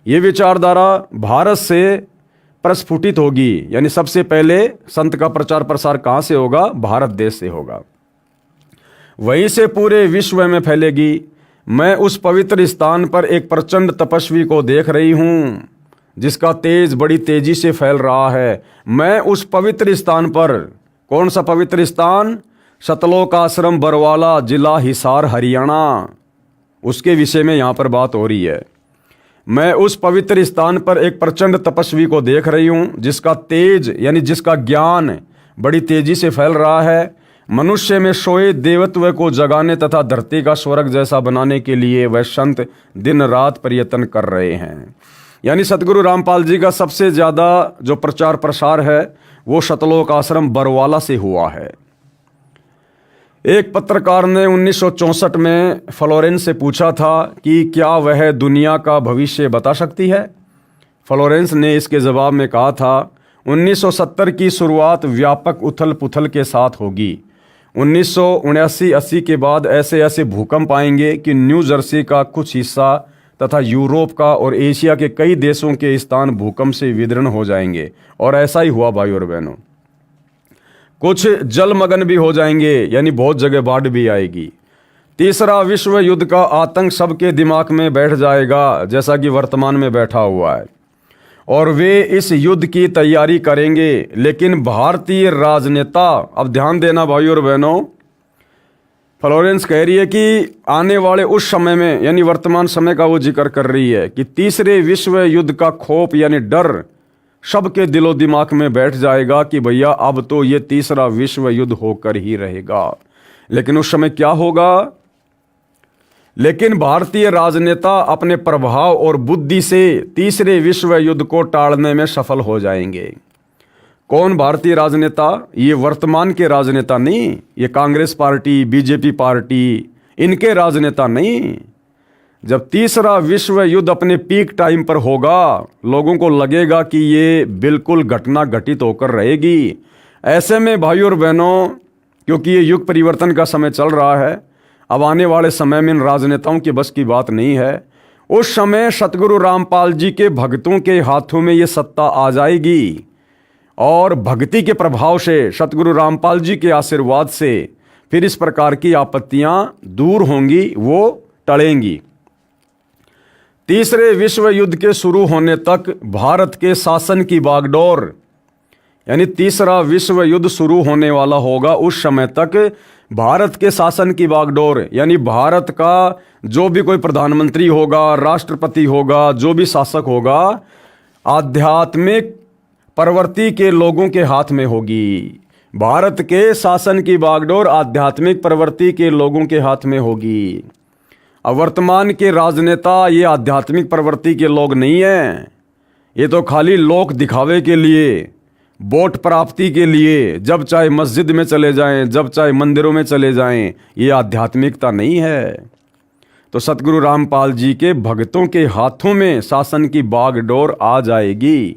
ये विचारधारा भारत से प्रस्फुटित होगी। यानी सबसे पहले संत का प्रचार प्रसार कहाँ से होगा? भारत देश से होगा, वहीं से पूरे विश्व में फैलेगी। मैं उस पवित्र स्थान पर एक प्रचंड तपस्वी को देख रही हूँ जिसका तेज बड़ी तेजी से फैल रहा है। मैं उस पवित्र स्थान पर, कौन सा पवित्र स्थान? सतलोक आश्रम बरवाला, जिला हिसार, हरियाणा, उसके विषय में यहाँ पर बात हो रही है। मैं उस पवित्र स्थान पर एक प्रचंड तपस्वी को देख रही हूँ जिसका तेज, यानी जिसका ज्ञान बड़ी तेजी से फैल रहा है। मनुष्य में सोए देवत्व को जगाने तथा धरती का स्वर्ग जैसा बनाने के लिए वह संत दिन रात प्रयत्न कर रहे हैं। यानी सतगुरु रामपाल जी का सबसे ज़्यादा जो प्रचार प्रसार है वो सतलोक आश्रम बरवाला से हुआ है। एक पत्रकार ने 1964 में फ्लोरेंस से पूछा था कि क्या वह दुनिया का भविष्य बता सकती है। फ्लोरेंस ने इसके जवाब में कहा था, 1970 की शुरुआत व्यापक उथल पुथल के साथ होगी। 1979-80 के बाद ऐसे ऐसे भूकंप आएंगे कि न्यू जर्सी का कुछ हिस्सा तथा यूरोप का और एशिया के कई देशों के स्थान भूकंप से विदीर्ण हो जाएंगे। और ऐसा ही हुआ भाई और बहनों। कुछ जलमग्न भी हो जाएंगे, यानी बहुत जगह बाढ़ भी आएगी। तीसरा विश्व युद्ध का आतंक सबके दिमाग में बैठ जाएगा, जैसा कि वर्तमान में बैठा हुआ है, और वे इस युद्ध की तैयारी करेंगे। लेकिन भारतीय राजनेता, अब ध्यान देना भाई और बहनों, फ्लोरेंस कह रही है कि आने वाले उस समय में, यानी वर्तमान समय का वो जिक्र कर रही है कि तीसरे विश्व युद्ध का खौफ यानी डर सबके दिलो दिमाग में बैठ जाएगा कि भैया अब तो ये तीसरा विश्व युद्ध होकर ही रहेगा। लेकिन उस समय क्या होगा? लेकिन भारतीय राजनेता अपने प्रभाव और बुद्धि से तीसरे विश्व युद्ध को टालने में सफल हो जाएंगे। कौन भारतीय राजनेता? ये वर्तमान के राजनेता नहीं, ये कांग्रेस पार्टी, बीजेपी पार्टी, इनके राजनेता नहीं। जब तीसरा विश्व युद्ध अपने पीक टाइम पर होगा, लोगों को लगेगा कि ये बिल्कुल घटना घटित होकर रहेगी। ऐसे में भाइयों और बहनों, क्योंकि ये युग परिवर्तन का समय चल रहा है, अब आने वाले समय में इन राजनेताओं की बस की बात नहीं है। उस समय सतगुरु रामपाल जी के भक्तों के हाथों में ये सत्ता आ जाएगी और भक्ति के प्रभाव से, सतगुरु रामपाल जी के आशीर्वाद से फिर इस प्रकार की आपत्तियां दूर होंगी, वो टलेंगी। तीसरे विश्व युद्ध के शुरू होने तक भारत के शासन की बागडोर, यानी तीसरा विश्व युद्ध शुरू होने वाला होगा, उस समय तक भारत के शासन की बागडोर, यानी भारत का जो भी कोई प्रधानमंत्री होगा, राष्ट्रपति होगा, जो भी शासक होगा, आध्यात्मिक प्रवृत्ति के लोगों के हाथ में होगी। भारत के शासन की बागडोर आध्यात्मिक प्रवृत्ति के लोगों के हाथ में होगी। अब वर्तमान के राजनेता ये आध्यात्मिक प्रवृत्ति के लोग नहीं हैं, ये तो खाली लोक दिखावे के लिए, वोट प्राप्ति के लिए, जब चाहे मस्जिद में चले जाएं, जब चाहे मंदिरों में चले जाएं, ये आध्यात्मिकता नहीं है। तो सतगुरु रामपाल जी के भक्तों के हाथों में शासन की बागडोर आ जाएगी,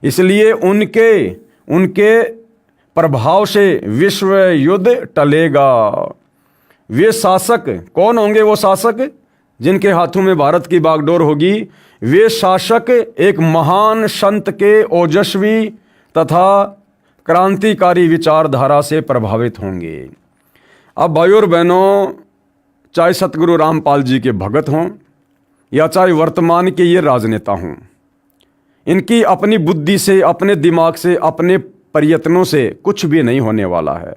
इसलिए उनके प्रभाव से विश्व युद्ध टलेगा। वे शासक कौन होंगे? वो शासक जिनके हाथों में भारत की बागडोर होगी, वे शासक एक महान संत के ओजस्वी तथा क्रांतिकारी विचारधारा से प्रभावित होंगे। अब भाइयों और बहनों, चाहे सतगुरु रामपाल जी के भगत हों या चाहे वर्तमान के ये राजनेता हों, इनकी अपनी बुद्धि से, अपने दिमाग से, अपने प्रयत्नों से कुछ भी नहीं होने वाला है।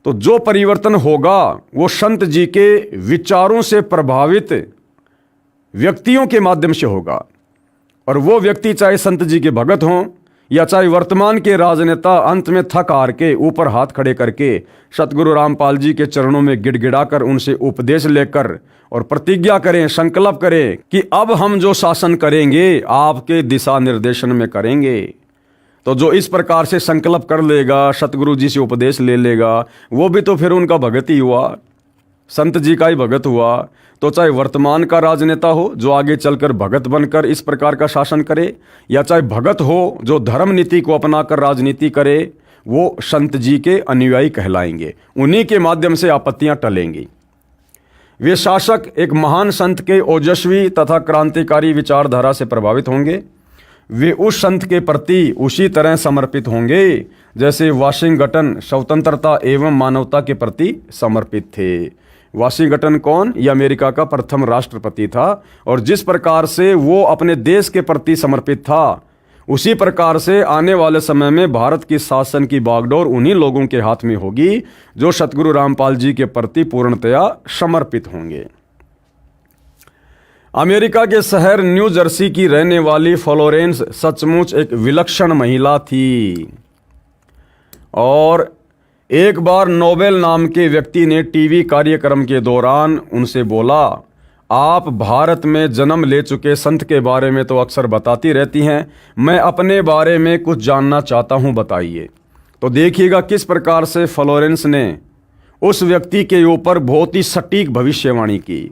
तो जो परिवर्तन होगा वो संत जी के विचारों से प्रभावित व्यक्तियों के माध्यम से होगा, और वो व्यक्ति चाहे संत जी के भगत हों या चाहे वर्तमान के राजनेता अंत में थक हार के ऊपर हाथ खड़े करके सतगुरु रामपाल जी के चरणों में गिड़गिड़ाकर उनसे उपदेश लेकर और प्रतिज्ञा करें, संकल्प करें कि अब हम जो शासन करेंगे आपके दिशा निर्देशन में करेंगे। तो जो इस प्रकार से संकल्प कर लेगा, सतगुरु जी से उपदेश ले लेगा, वो भी तो फिर उनका भगत ही हुआ, संत जी का ही भगत हुआ। तो चाहे वर्तमान का राजनेता हो जो आगे चलकर भगत बनकर इस प्रकार का शासन करे, या चाहे भगत हो जो धर्म नीति को अपनाकर राजनीति करे, वो संत जी के अनुयायी कहलाएंगे। उन्हीं के माध्यम से आपत्तियां टलेंगी। वे शासक एक महान संत के ओजस्वी तथा क्रांतिकारी विचारधारा से प्रभावित होंगे। वे उस संत के प्रति उसी तरह समर्पित होंगे जैसे वाशिंगटन स्वतंत्रता एवं मानवता के प्रति समर्पित थे। वाशिंगटन कौन? ये अमेरिका का प्रथम राष्ट्रपति था, और जिस प्रकार से वो अपने देश के प्रति समर्पित था, उसी प्रकार से आने वाले समय में भारत की शासन की बागडोर उन्हीं लोगों के हाथ में होगी जो सतगुरु रामपाल जी के प्रति पूर्णतया समर्पित होंगे। अमेरिका के शहर न्यू जर्सी की रहने वाली फ्लोरेंस सचमुच एक विलक्षण महिला थी, और एक बार नोबेल नाम के व्यक्ति ने टीवी कार्यक्रम के दौरान उनसे बोला, आप भारत में जन्म ले चुके संत के बारे में तो अक्सर बताती रहती हैं, मैं अपने बारे में कुछ जानना चाहता हूं, बताइए। तो देखिएगा किस प्रकार से फ्लोरेंस ने उस व्यक्ति के ऊपर बहुत ही सटीक भविष्यवाणी की।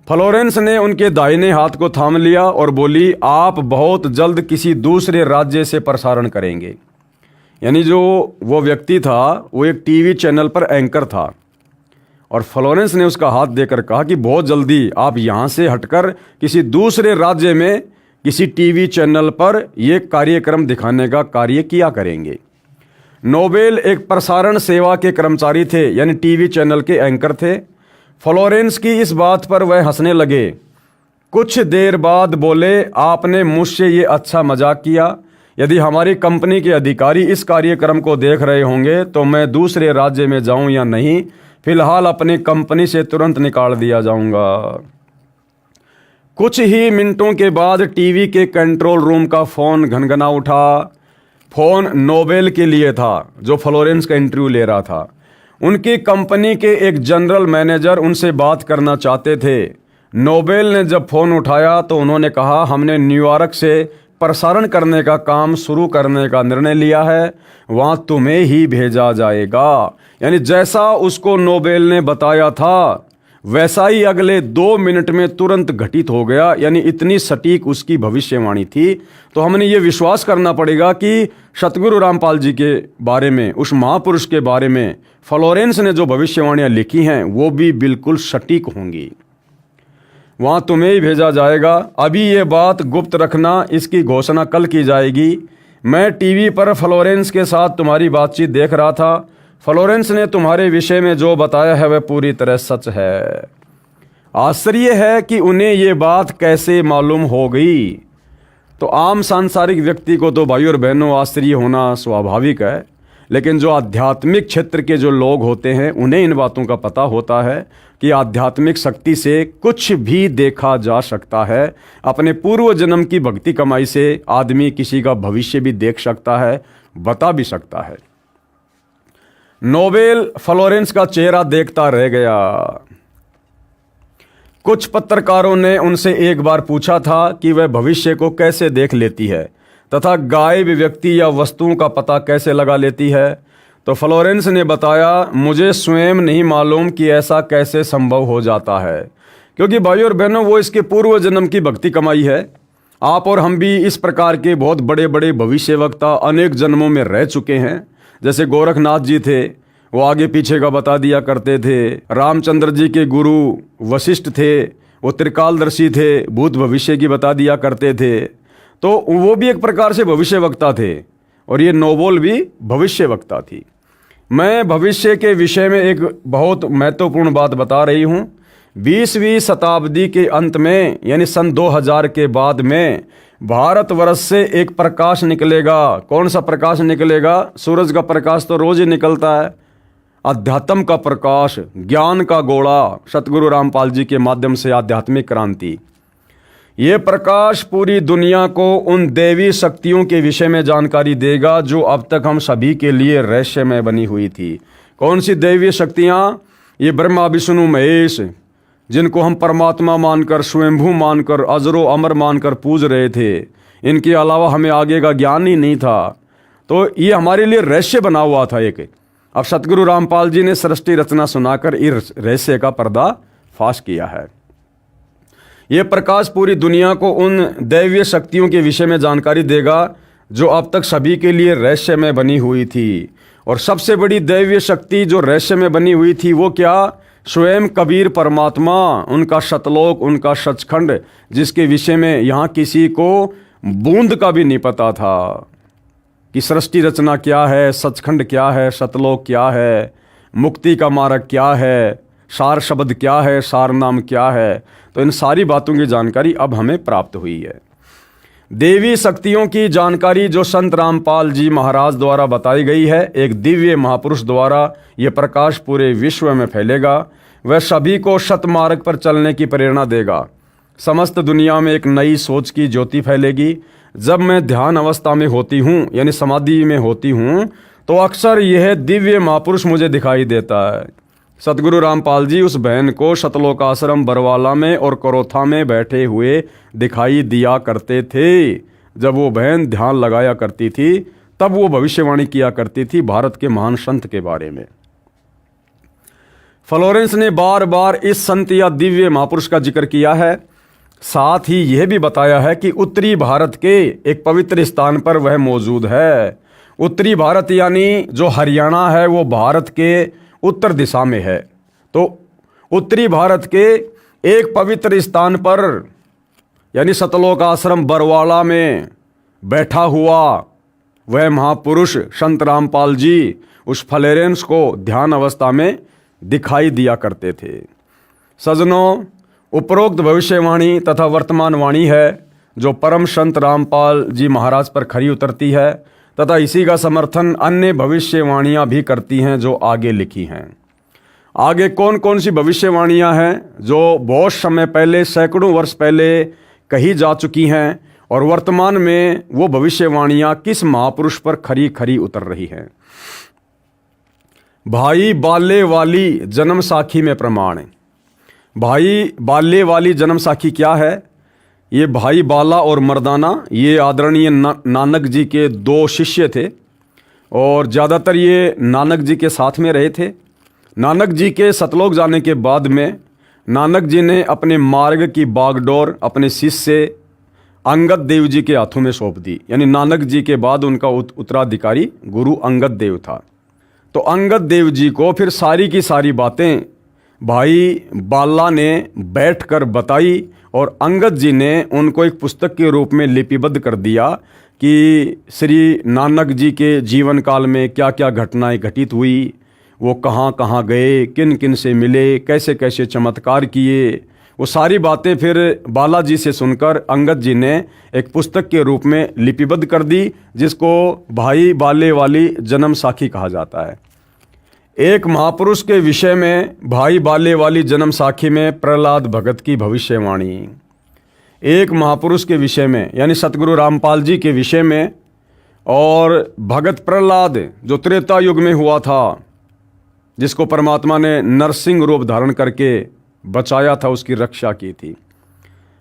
फ्लोरेंस ने उनके दाहिने हाथ को थाम लिया और बोली, आप बहुत जल्द किसी दूसरे राज्य से प्रसारण करेंगे। यानी जो वो व्यक्ति था वो एक टीवी चैनल पर एंकर था, और फ्लोरेंस ने उसका हाथ देकर कहा कि बहुत जल्दी आप यहाँ से हटकर किसी दूसरे राज्य में किसी टीवी चैनल पर ये कार्यक्रम दिखाने का कार्य किया करेंगे। नोबेल एक प्रसारण सेवा के कर्मचारी थे, यानी टीवी चैनल के एंकर थे। फ्लोरेंस की इस बात पर वह हंसने लगे। कुछ देर बाद बोले, आपने मुझसे ये अच्छा मजाक किया। यदि हमारी कंपनी के अधिकारी इस कार्यक्रम को देख रहे होंगे तो मैं दूसरे राज्य में जाऊं या नहीं, फिलहाल अपनी कंपनी से तुरंत निकाल दिया जाऊंगा। कुछ ही मिनटों के बाद टीवी के कंट्रोल रूम का फोन घनघना उठा। फोन नोबेल के लिए था जो फ्लोरेंस का इंटरव्यू ले रहा था। उनकी कंपनी के एक जनरल मैनेजर उनसे बात करना चाहते थे। नोबेल ने जब फ़ोन उठाया तो उन्होंने कहा, हमने न्यूयॉर्क से प्रसारण करने का काम शुरू करने का निर्णय लिया है, वहाँ तुम्हें ही भेजा जाएगा। यानी जैसा उसको नोबेल ने बताया था वैसा ही अगले 2 मिनट में तुरंत घटित हो गया। यानी इतनी सटीक उसकी भविष्यवाणी थी। तो हमने ये विश्वास करना पड़ेगा कि सतगुरु रामपाल जी के बारे में, उस महापुरुष के बारे में फ्लोरेंस ने जो भविष्यवाणियाँ लिखी हैं वो भी बिल्कुल सटीक होंगी। वहाँ तुम्हें ही भेजा जाएगा। अभी ये बात गुप्त रखना, इसकी घोषणा कल की जाएगी। मैं टीवी पर फ्लोरेंस के साथ तुम्हारी बातचीत देख रहा था। फ्लोरेंस ने तुम्हारे विषय में जो बताया है वह पूरी तरह सच है। आश्चर्य है कि उन्हें ये बात कैसे मालूम हो गई। तो आम सांसारिक व्यक्ति को तो भाई और बहनों आश्चर्य होना स्वाभाविक है, लेकिन जो आध्यात्मिक क्षेत्र के जो लोग होते हैं उन्हें इन बातों का पता होता है कि आध्यात्मिक शक्ति से कुछ भी देखा जा सकता है। अपने पूर्व जन्म की भक्ति कमाई से आदमी किसी का भविष्य भी देख सकता है, बता भी सकता है। नोबेल फ्लोरेंस का चेहरा देखता रह गया। कुछ पत्रकारों ने उनसे एक बार पूछा था कि वह भविष्य को कैसे देख लेती है तथा गायब व्यक्ति या वस्तुओं का पता कैसे लगा लेती है। तो फ्लोरेंस ने बताया, मुझे स्वयं नहीं मालूम कि ऐसा कैसे संभव हो जाता है, क्योंकि भाई और बहनों वो इसके पूर्व जन्म की भक्ति कमाई है। आप और हम भी इस प्रकार के बहुत बड़े बड़े भविष्यवक्ता अनेक जन्मों में रह चुके हैं। जैसे गोरखनाथ जी थे, वो आगे पीछे का बता दिया करते थे। रामचंद्र जी के गुरु वशिष्ठ थे, वो त्रिकालदर्शी थे, भूत भविष्य की बता दिया करते थे। तो वो भी एक प्रकार से भविष्यवक्ता थे और ये नोबेल भी भविष्यवक्ता थी। मैं भविष्य के विषय में एक बहुत महत्वपूर्ण बात बता रही हूँ। 20वीं शताब्दी के अंत में यानी सन 2000 के बाद में भारतवर्ष से एक प्रकाश निकलेगा। कौन सा प्रकाश निकलेगा? सूरज का प्रकाश तो रोज ही निकलता है। अध्यात्म का प्रकाश, ज्ञान का गोला, सतगुरु रामपाल जी के माध्यम से आध्यात्मिक क्रांति। ये प्रकाश पूरी दुनिया को उन देवी शक्तियों के विषय में जानकारी देगा जो अब तक हम सभी के लिए रहस्यमय बनी हुई थी। कौन सी देवी शक्तियाँ? ये ब्रह्मा विष्णु महेश, जिनको हम परमात्मा मानकर, स्वयंभू मानकर, अजरो अमर मानकर पूज रहे थे। इनके अलावा हमें आगे का ज्ञान ही नहीं था। तो ये हमारे लिए रहस्य बना हुआ था एक। अब सतगुरु रामपाल जी ने सृष्टि रचना सुनाकर इस रहस्य का पर्दा फाश किया है। ये प्रकाश पूरी दुनिया को उन दैवीय शक्तियों के विषय में जानकारी देगा जो अब तक सभी के लिए रहस्य में बनी हुई थी। और सबसे बड़ी दैवीय शक्ति जो रहस्य में बनी हुई थी वो क्या? स्वयं कबीर परमात्मा, उनका सतलोक, उनका सचखंड, जिसके विषय में यहाँ किसी को बूंद का भी नहीं पता था कि सृष्टि रचना क्या है, सचखंड क्या है, सतलोक क्या है, मुक्ति का मार्ग क्या है, सार शब्द क्या है, सार नाम क्या है। तो इन सारी बातों की जानकारी अब हमें प्राप्त हुई है। देवी शक्तियों की जानकारी जो संत रामपाल जी महाराज द्वारा बताई गई है, एक दिव्य महापुरुष द्वारा ये प्रकाश पूरे विश्व में फैलेगा। वह सभी को सतमार्ग पर चलने की प्रेरणा देगा। समस्त दुनिया में एक नई सोच की ज्योति फैलेगी। जब मैं ध्यान अवस्था में होती हूँ यानी समाधि में होती हूँ तो अक्सर यह दिव्य महापुरुष मुझे दिखाई देता है। सतगुरु रामपाल जी उस बहन को सतलोक आश्रम बरवाला में और करोथा में बैठे हुए दिखाई दिया करते थे। जब वो बहन ध्यान लगाया करती थी तब वो भविष्यवाणी किया करती थी भारत के महान संत के बारे में। फ्लोरेंस ने बार बार इस संत या दिव्य महापुरुष का जिक्र किया है। साथ ही यह भी बताया है कि उत्तरी भारत के एक पवित्र स्थान पर वह मौजूद है। उत्तरी भारत यानी जो हरियाणा है वो भारत के उत्तर दिशा में है। तो उत्तरी भारत के एक पवित्र स्थान पर यानी सतलोक आश्रम बरवाला में बैठा हुआ वह महापुरुष संत रामपाल जी उस फ्लोरेंस को ध्यान अवस्था में दिखाई दिया करते थे। सज्जनों, उपरोक्त भविष्यवाणी तथा वर्तमान वाणी है जो परम संत रामपाल जी महाराज पर खरी उतरती है तथा इसी का समर्थन अन्य भविष्यवाणियाँ भी करती हैं जो आगे लिखी हैं। आगे कौन कौन सी भविष्यवाणियाँ हैं जो बहुत समय पहले, सैकड़ों वर्ष पहले कही जा चुकी हैं और वर्तमान में वो भविष्यवाणियाँ किस महापुरुष पर खरी खरी उतर रही हैं। भाई बाले वाली जन्म साखी में प्रमाण। भाई बाले वाली जन्म साखी क्या है? ये भाई बाला और मर्दाना ये आदरणीय नानक जी के दो शिष्य थे और ज़्यादातर ये नानक जी के साथ में रहे थे। नानक जी के सतलोक जाने के बाद में नानक जी ने अपने मार्ग की बागडोर अपने शिष्य अंगद देव जी के हाथों में सौंप दी। यानी नानक जी के बाद उनका उत्तराधिकारी गुरु अंगद देव था। तो अंगद देव जी को फिर सारी की सारी बातें भाई बाला ने बैठकर बताई और अंगद जी ने उनको एक पुस्तक के रूप में लिपिबद्ध कर दिया कि श्री नानक जी के जीवन काल में क्या क्या घटनाएं घटित हुई, वो कहाँ कहाँ गए, किन किन से मिले, कैसे कैसे चमत्कार किए, वो सारी बातें फिर बालाजी से सुनकर अंगद जी ने एक पुस्तक के रूप में लिपिबद्ध कर दी, जिसको भाई बाले वाली जन्म साखी कहा जाता है। एक महापुरुष के विषय में भाई बाले वाली जन्म साखी में प्रहलाद भगत की भविष्यवाणी। एक महापुरुष के विषय में यानी सतगुरु रामपाल जी के विषय में और भगत प्रहलाद जो त्रेता युग में हुआ था, जिसको परमात्मा ने नरसिंह रूप धारण करके बचाया था, उसकी रक्षा की थी।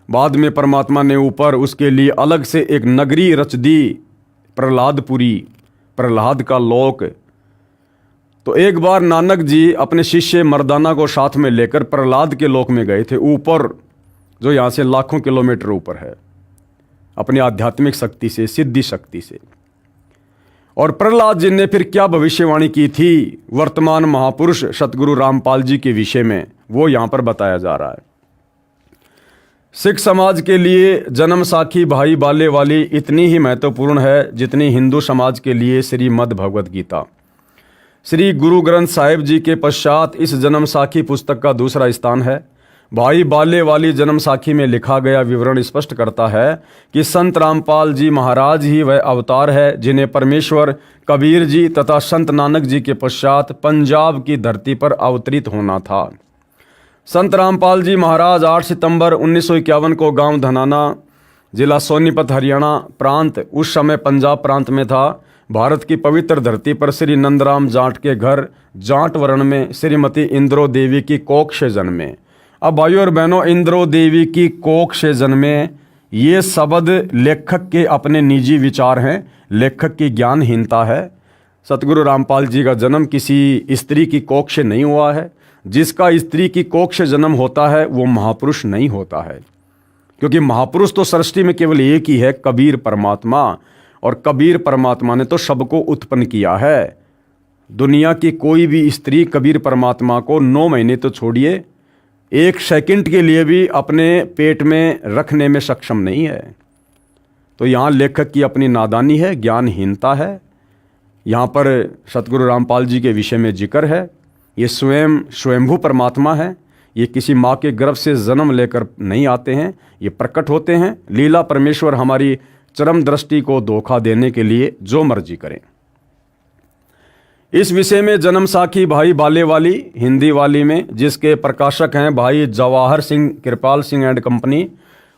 बाद में परमात्मा ने ऊपर उसके लिए अलग से एक नगरी रच दी, प्रहलादपुरी, प्रहलाद का लोक। तो एक बार नानक जी अपने शिष्य मर्दाना को साथ में लेकर प्रहलाद के लोक में गए थे, ऊपर, जो यहाँ से लाखों किलोमीटर ऊपर है, अपनी आध्यात्मिक शक्ति से, सिद्धि शक्ति से। और प्रहलाद जी ने फिर क्या भविष्यवाणी की थी वर्तमान महापुरुष सतगुरु रामपाल जी के विषय में, वो यहाँ पर बताया जा रहा है। सिख समाज के लिए जन्म साखी भाई बाले वाली इतनी ही महत्वपूर्ण है जितनी हिंदू समाज के लिए श्रीमद् भगवद गीता। श्री गुरु ग्रंथ साहिब जी के पश्चात इस जन्म साखी पुस्तक का दूसरा स्थान है। भाई बाले वाली जन्म साखी में लिखा गया विवरण स्पष्ट करता है कि संत रामपाल जी महाराज ही वह अवतार है जिन्हें परमेश्वर कबीर जी तथा संत नानक जी के पश्चात पंजाब की धरती पर अवतरित होना था। संत रामपाल जी महाराज 8 सितंबर 1951 को गांव धनाना, जिला सोनीपत, हरियाणा प्रांत, उस समय पंजाब प्रांत में था, भारत की पवित्र धरती पर श्री नंदराम जाट के घर जाट वर्ण में श्रीमती इंद्रो देवी की कोख से जन्मे। अब भाइयों और बहनों, इंद्रो देवी की कोख से जन्मे, ये शब्द लेखक के अपने निजी विचार हैं, लेखक की ज्ञानहीनता है। सतगुरु रामपाल जी का जन्म किसी स्त्री की कोख से नहीं हुआ है। जिसका स्त्री की कोख से जन्म होता है वो महापुरुष नहीं होता है, क्योंकि महापुरुष तो सृष्टि में केवल एक ही है, कबीर परमात्मा। और कबीर परमात्मा ने तो सबको उत्पन्न किया है। दुनिया की कोई भी स्त्री कबीर परमात्मा को 9 महीने तो छोड़िए, 1 सेकंड के लिए भी अपने पेट में रखने में सक्षम नहीं है। तो यहाँ लेखक की अपनी नादानी है, ज्ञानहीनता है। यहाँ पर सतगुरु रामपाल जी के विषय में जिक्र है। ये स्वयं स्वयंभू परमात्मा है। ये किसी माँ के गर्भ से जन्म लेकर नहीं आते हैं, ये प्रकट होते हैं। लीला परमेश्वर हमारी चरम दृष्टि को धोखा देने के लिए जो मर्जी करें। इस विषय में जन्म साखी भाई बाले वाली हिंदी वाली में, जिसके प्रकाशक हैं भाई जवाहर सिंह कृपाल सिंह एंड कंपनी,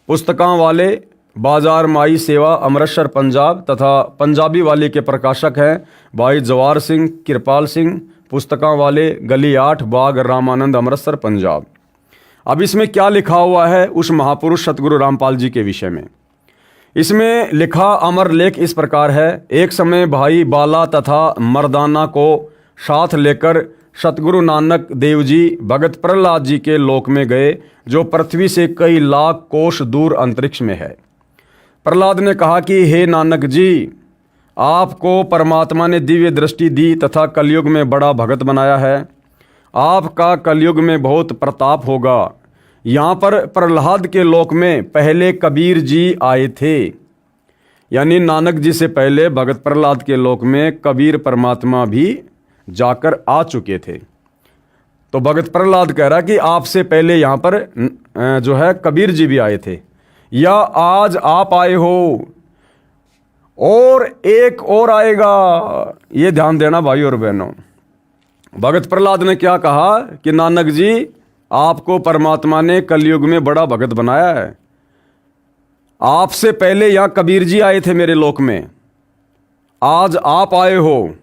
पुस्तकां वाले बाजार माई सेवा अमृतसर पंजाब, तथा पंजाबी वाले के प्रकाशक हैं भाई जवाहर सिंह कृपाल सिंह, पुस्तकां वाले गली 8 बाग रामानंद अमृतसर पंजाब। अब इसमें क्या लिखा हुआ है उस महापुरुष सतगुरु रामपाल जी के विषय में? इसमें लिखा अमर लेख इस प्रकार है। एक समय भाई बाला तथा मर्दाना को साथ लेकर सतगुरु नानक देव जी भगत प्रहलाद जी के लोक में गए, जो पृथ्वी से कई लाख कोस दूर अंतरिक्ष में है। प्रहलाद ने कहा कि हे नानक जी, आपको परमात्मा ने दिव्य दृष्टि दी तथा कलयुग में बड़ा भगत बनाया है। आपका कलयुग में बहुत प्रताप होगा। यहाँ पर प्रहलाद के लोक में पहले कबीर जी आए थे, यानी नानक जी से पहले भगत प्रहलाद के लोक में कबीर परमात्मा भी जाकर आ चुके थे। तो भगत प्रहलाद कह रहा कि आपसे पहले यहाँ पर जो है कबीर जी भी आए थे, या आज आप आए हो और एक और आएगा। ये ध्यान देना भाई और बहनों। भगत प्रहलाद ने क्या कहा कि नानक जी, आपको परमात्मा ने कलयुग में बड़ा भगत बनाया है। आपसे पहले यहाँ कबीर जी आए थे मेरे लोक में, आज आप आए हो।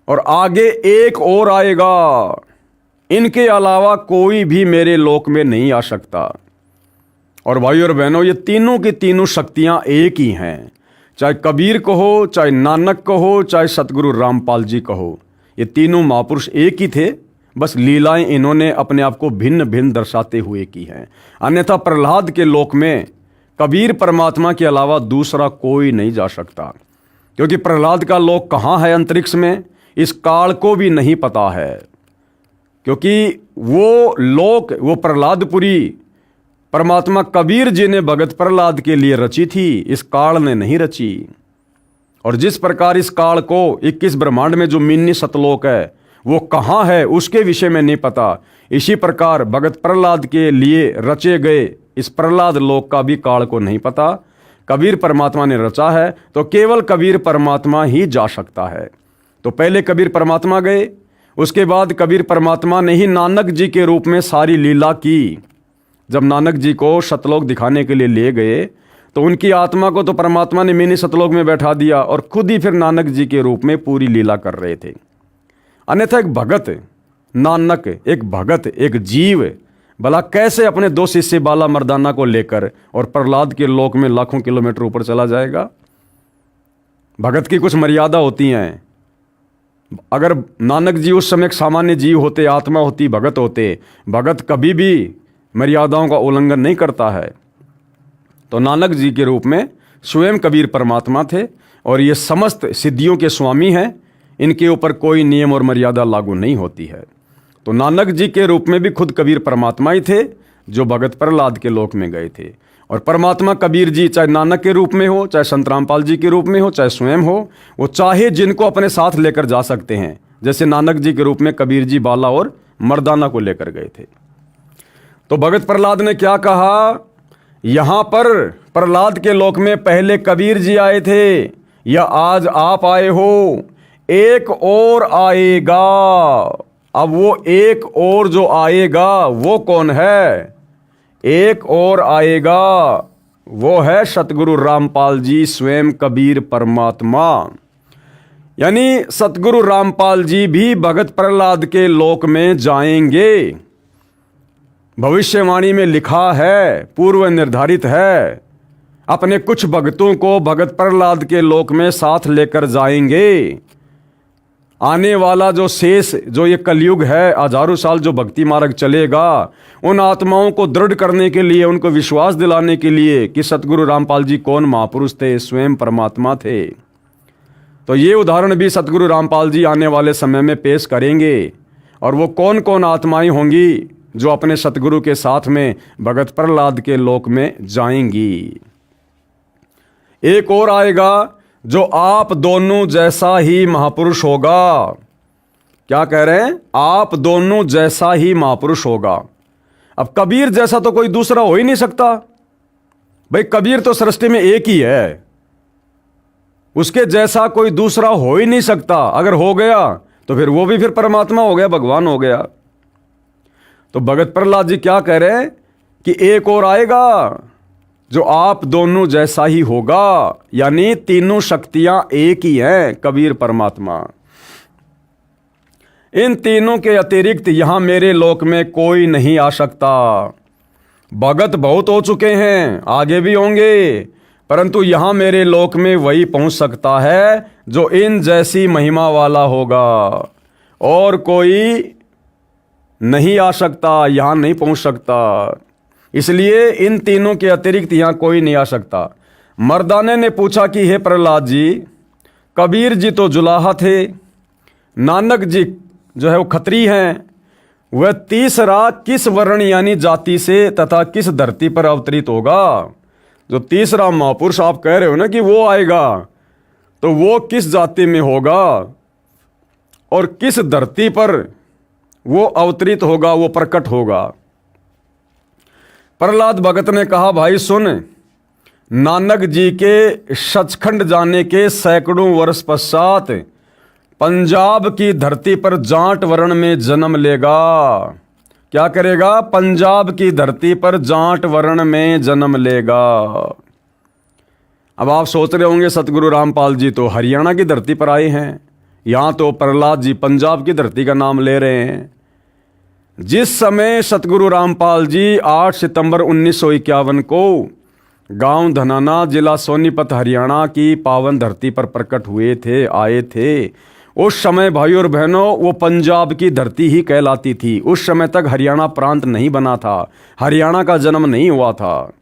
और आगे एक और आएगा, इनके अलावा कोई भी मेरे लोक में नहीं आ सकता। और भाइयों और बहनों, ये तीनों की तीनों शक्तियां एक ही हैं। चाहे कबीर कहो, चाहे नानक कहो, चाहे सतगुरु रामपाल जी कहो, ये तीनों महापुरुष एक ही थे, बस लीलाएं इन्होंने अपने आप को भिन्न भिन्न दर्शाते हुए की हैं। अन्यथा प्रहलाद के लोक में कबीर परमात्मा के अलावा दूसरा कोई नहीं जा सकता, क्योंकि प्रहलाद का लोक कहाँ है अंतरिक्ष में, इस काल को भी नहीं पता है। क्योंकि वो लोक, वो प्रहलादपुरी परमात्मा कबीर जी ने भगत प्रहलाद के लिए रची थी, इस काल ने नहीं रची। और जिस प्रकार इस काल को 21 ब्रह्मांड में जो मिन्नी सतलोक है वो कहाँ है उसके विषय में नहीं पता, इसी प्रकार भगत प्रहलाद के लिए रचे गए इस प्रहलाद लोक का भी काल को नहीं पता। कबीर परमात्मा ने रचा है तो केवल कबीर परमात्मा ही जा सकता है। तो पहले कबीर परमात्मा गए, उसके बाद कबीर परमात्मा ने ही नानक जी के रूप में सारी लीला की। जब नानक जी को सतलोक दिखाने के लिए ले गए तो उनकी आत्मा को तो परमात्मा ने मिनी सतलोक में बैठा दिया और खुद ही फिर नानक जी के रूप में पूरी लीला कर रहे थे। अन्यथा एक भगत नानक, एक भगत, एक जीव भला कैसे अपने दो शिष्य बाला मर्दाना को लेकर और प्रहलाद के लोक में लाखों किलोमीटर ऊपर चला जाएगा। भगत की कुछ मर्यादा होती हैं। अगर नानक जी उस समय एक सामान्य जीव होते, आत्मा होती, भगत होते, भगत कभी भी मर्यादाओं का उल्लंघन नहीं करता है। तो नानक जी के रूप में स्वयं कबीर परमात्मा थे और ये समस्त सिद्धियों के स्वामी हैं, इनके ऊपर कोई नियम और मर्यादा लागू नहीं होती है। तो नानक जी के रूप में भी खुद कबीर परमात्मा ही थे जो भगत प्रहलाद के लोक में गए थे। और परमात्मा कबीर जी चाहे नानक के रूप में हो, चाहे संत रामपाल जी के रूप में हो, चाहे स्वयं हो, वो चाहे जिनको अपने साथ लेकर जा सकते हैं। जैसे नानक जी के रूप में कबीर जी बाला और मर्दाना को लेकर गए थे। तो भगत प्रहलाद ने क्या कहा, यहां पर प्रहलाद के लोक में पहले कबीर जी आए थे या आज आप आए हो, एक और आएगा। अब वो एक और जो आएगा वो कौन है? एक और आएगा वो है सतगुरु रामपाल जी, स्वयं कबीर परमात्मा। यानी सतगुरु रामपाल जी भी भगत प्रहलाद के लोक में जाएंगे। भविष्यवाणी में लिखा है, पूर्व निर्धारित है, अपने कुछ भक्तों को भगत प्रहलाद के लोक में साथ लेकर जाएंगे। आने वाला जो शेष, जो ये कलयुग है, हजारों साल जो भक्ति मार्ग चलेगा, उन आत्माओं को दृढ़ करने के लिए, उनको विश्वास दिलाने के लिए कि सतगुरु रामपाल जी कौन महापुरुष थे, स्वयं परमात्मा थे। तो ये उदाहरण भी सतगुरु रामपाल जी आने वाले समय में पेश करेंगे। और वो कौन कौन आत्माएं होंगी जो अपने सतगुरु के साथ में भगत प्रहलाद के लोक में जाएंगी। एक और आएगा जो आप दोनों जैसा ही महापुरुष होगा। क्या कह रहे हैं? आप दोनों जैसा ही महापुरुष होगा। अब कबीर जैसा तो कोई दूसरा हो ही नहीं सकता भाई, कबीर तो सृष्टि में एक ही है, उसके जैसा कोई दूसरा हो ही नहीं सकता। अगर हो गया तो फिर वो भी फिर परमात्मा हो गया, भगवान हो गया। तो भगत प्रहलाद जी क्या कह रहे हैं कि एक और आएगा जो आप दोनों जैसा ही होगा, यानी तीनों शक्तियां एक ही हैं, कबीर परमात्मा। इन तीनों के अतिरिक्त यहां मेरे लोक में कोई नहीं आ सकता। भगत बहुत हो चुके हैं, आगे भी होंगे, परंतु यहां मेरे लोक में वही पहुंच सकता है जो इन जैसी महिमा वाला होगा। और कोई नहीं आ सकता, यहां नहीं पहुंच सकता। इसलिए इन तीनों के अतिरिक्त यहां कोई नहीं आ सकता। मर्दाने ने पूछा कि हे प्रहलाद जी, कबीर जी तो जुलाहा थे, नानक जी जो है वो खत्री हैं, वह तीसरा किस वर्ण यानी जाति से तथा किस धरती पर अवतरित होगा? जो तीसरा महापुरुष आप कह रहे हो ना कि वो आएगा, तो वो किस जाति में होगा और किस धरती पर वो अवतरित होगा, वो प्रकट होगा? प्रहलाद भगत ने कहा, भाई सुन, नानक जी के सचखंड जाने के सैकड़ों वर्ष पश्चात पंजाब की धरती पर जाट वर्ण में जन्म लेगा। क्या करेगा? पंजाब की धरती पर जाट वर्ण में जन्म लेगा। अब आप सोच रहे होंगे सतगुरु रामपाल जी तो हरियाणा की धरती पर आए हैं, यहाँ तो प्रहलाद जी पंजाब की धरती का नाम ले रहे हैं। जिस समय सतगुरु रामपाल जी 8 सितंबर 1951 को गांव धनाना, जिला सोनीपत, हरियाणा की पावन धरती पर प्रकट हुए थे, आए थे, उस समय भाई और बहनों वो पंजाब की धरती ही कहलाती थी। उस समय तक हरियाणा प्रांत नहीं बना था, हरियाणा का जन्म नहीं हुआ था।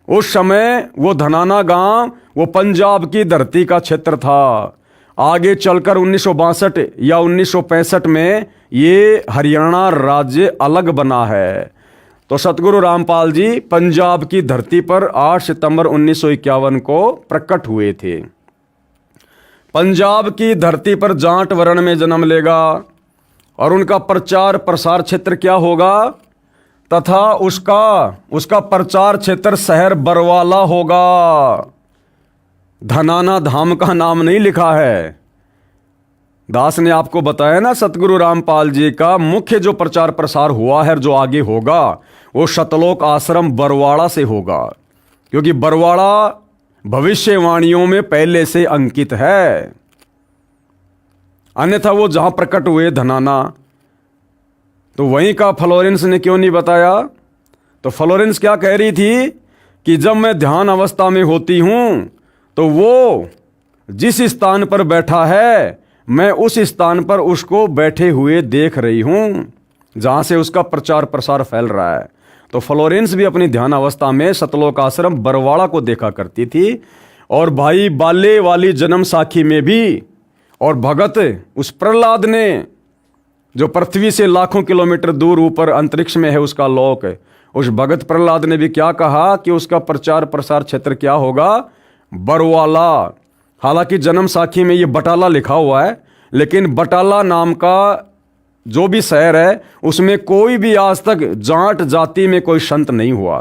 उस समय वो धनाना गांव वो पंजाब की धरती का क्षेत्र था। आगे चलकर 1962 या 1965 में ये हरियाणा राज्य अलग बना है। तो सतगुरु रामपाल जी पंजाब की धरती पर 8 सितंबर 1951 को प्रकट हुए थे। पंजाब की धरती पर जाट वर्ण में जन्म लेगा और उनका प्रचार प्रसार क्षेत्र क्या होगा, तथा उसका प्रचार क्षेत्र शहर बरवाला होगा। धनाना धाम का नाम नहीं लिखा है। दास ने आपको बताया ना, सतगुरु रामपाल जी का मुख्य जो प्रचार प्रसार हुआ है, जो आगे होगा, वो सतलोक आश्रम बरवाड़ा से होगा, क्योंकि बरवाड़ा भविष्यवाणियों में पहले से अंकित है। अन्यथा वो जहां प्रकट हुए धनाना, तो वहीं का फ्लोरेंस ने क्यों नहीं बताया? तो फ्लोरेंस क्या कह रही थी कि जब मैं ध्यान अवस्था में होती हूं तो वो जिस स्थान पर बैठा है, मैं उस स्थान पर उसको बैठे हुए देख रही हूं, जहां से उसका प्रचार प्रसार फैल रहा है। तो फ्लोरेंस भी अपनी ध्यान अवस्था में सतलोक आश्रम बरवाड़ा को देखा करती थी। और भाई बाले वाली जन्म साखी में भी, और भगत उस प्रहलाद ने, जो पृथ्वी से लाखों किलोमीटर दूर ऊपर अंतरिक्ष में है उसका लोक, उस भगत प्रहलाद ने भी क्या कहा कि उसका प्रचार प्रसार क्षेत्र क्या होगा? बरवाला। हालांकि जन्म साखी में ये बटाला लिखा हुआ है, लेकिन बटाला नाम का जो भी शहर है उसमें कोई भी आज तक जाट जाति में कोई संत नहीं हुआ।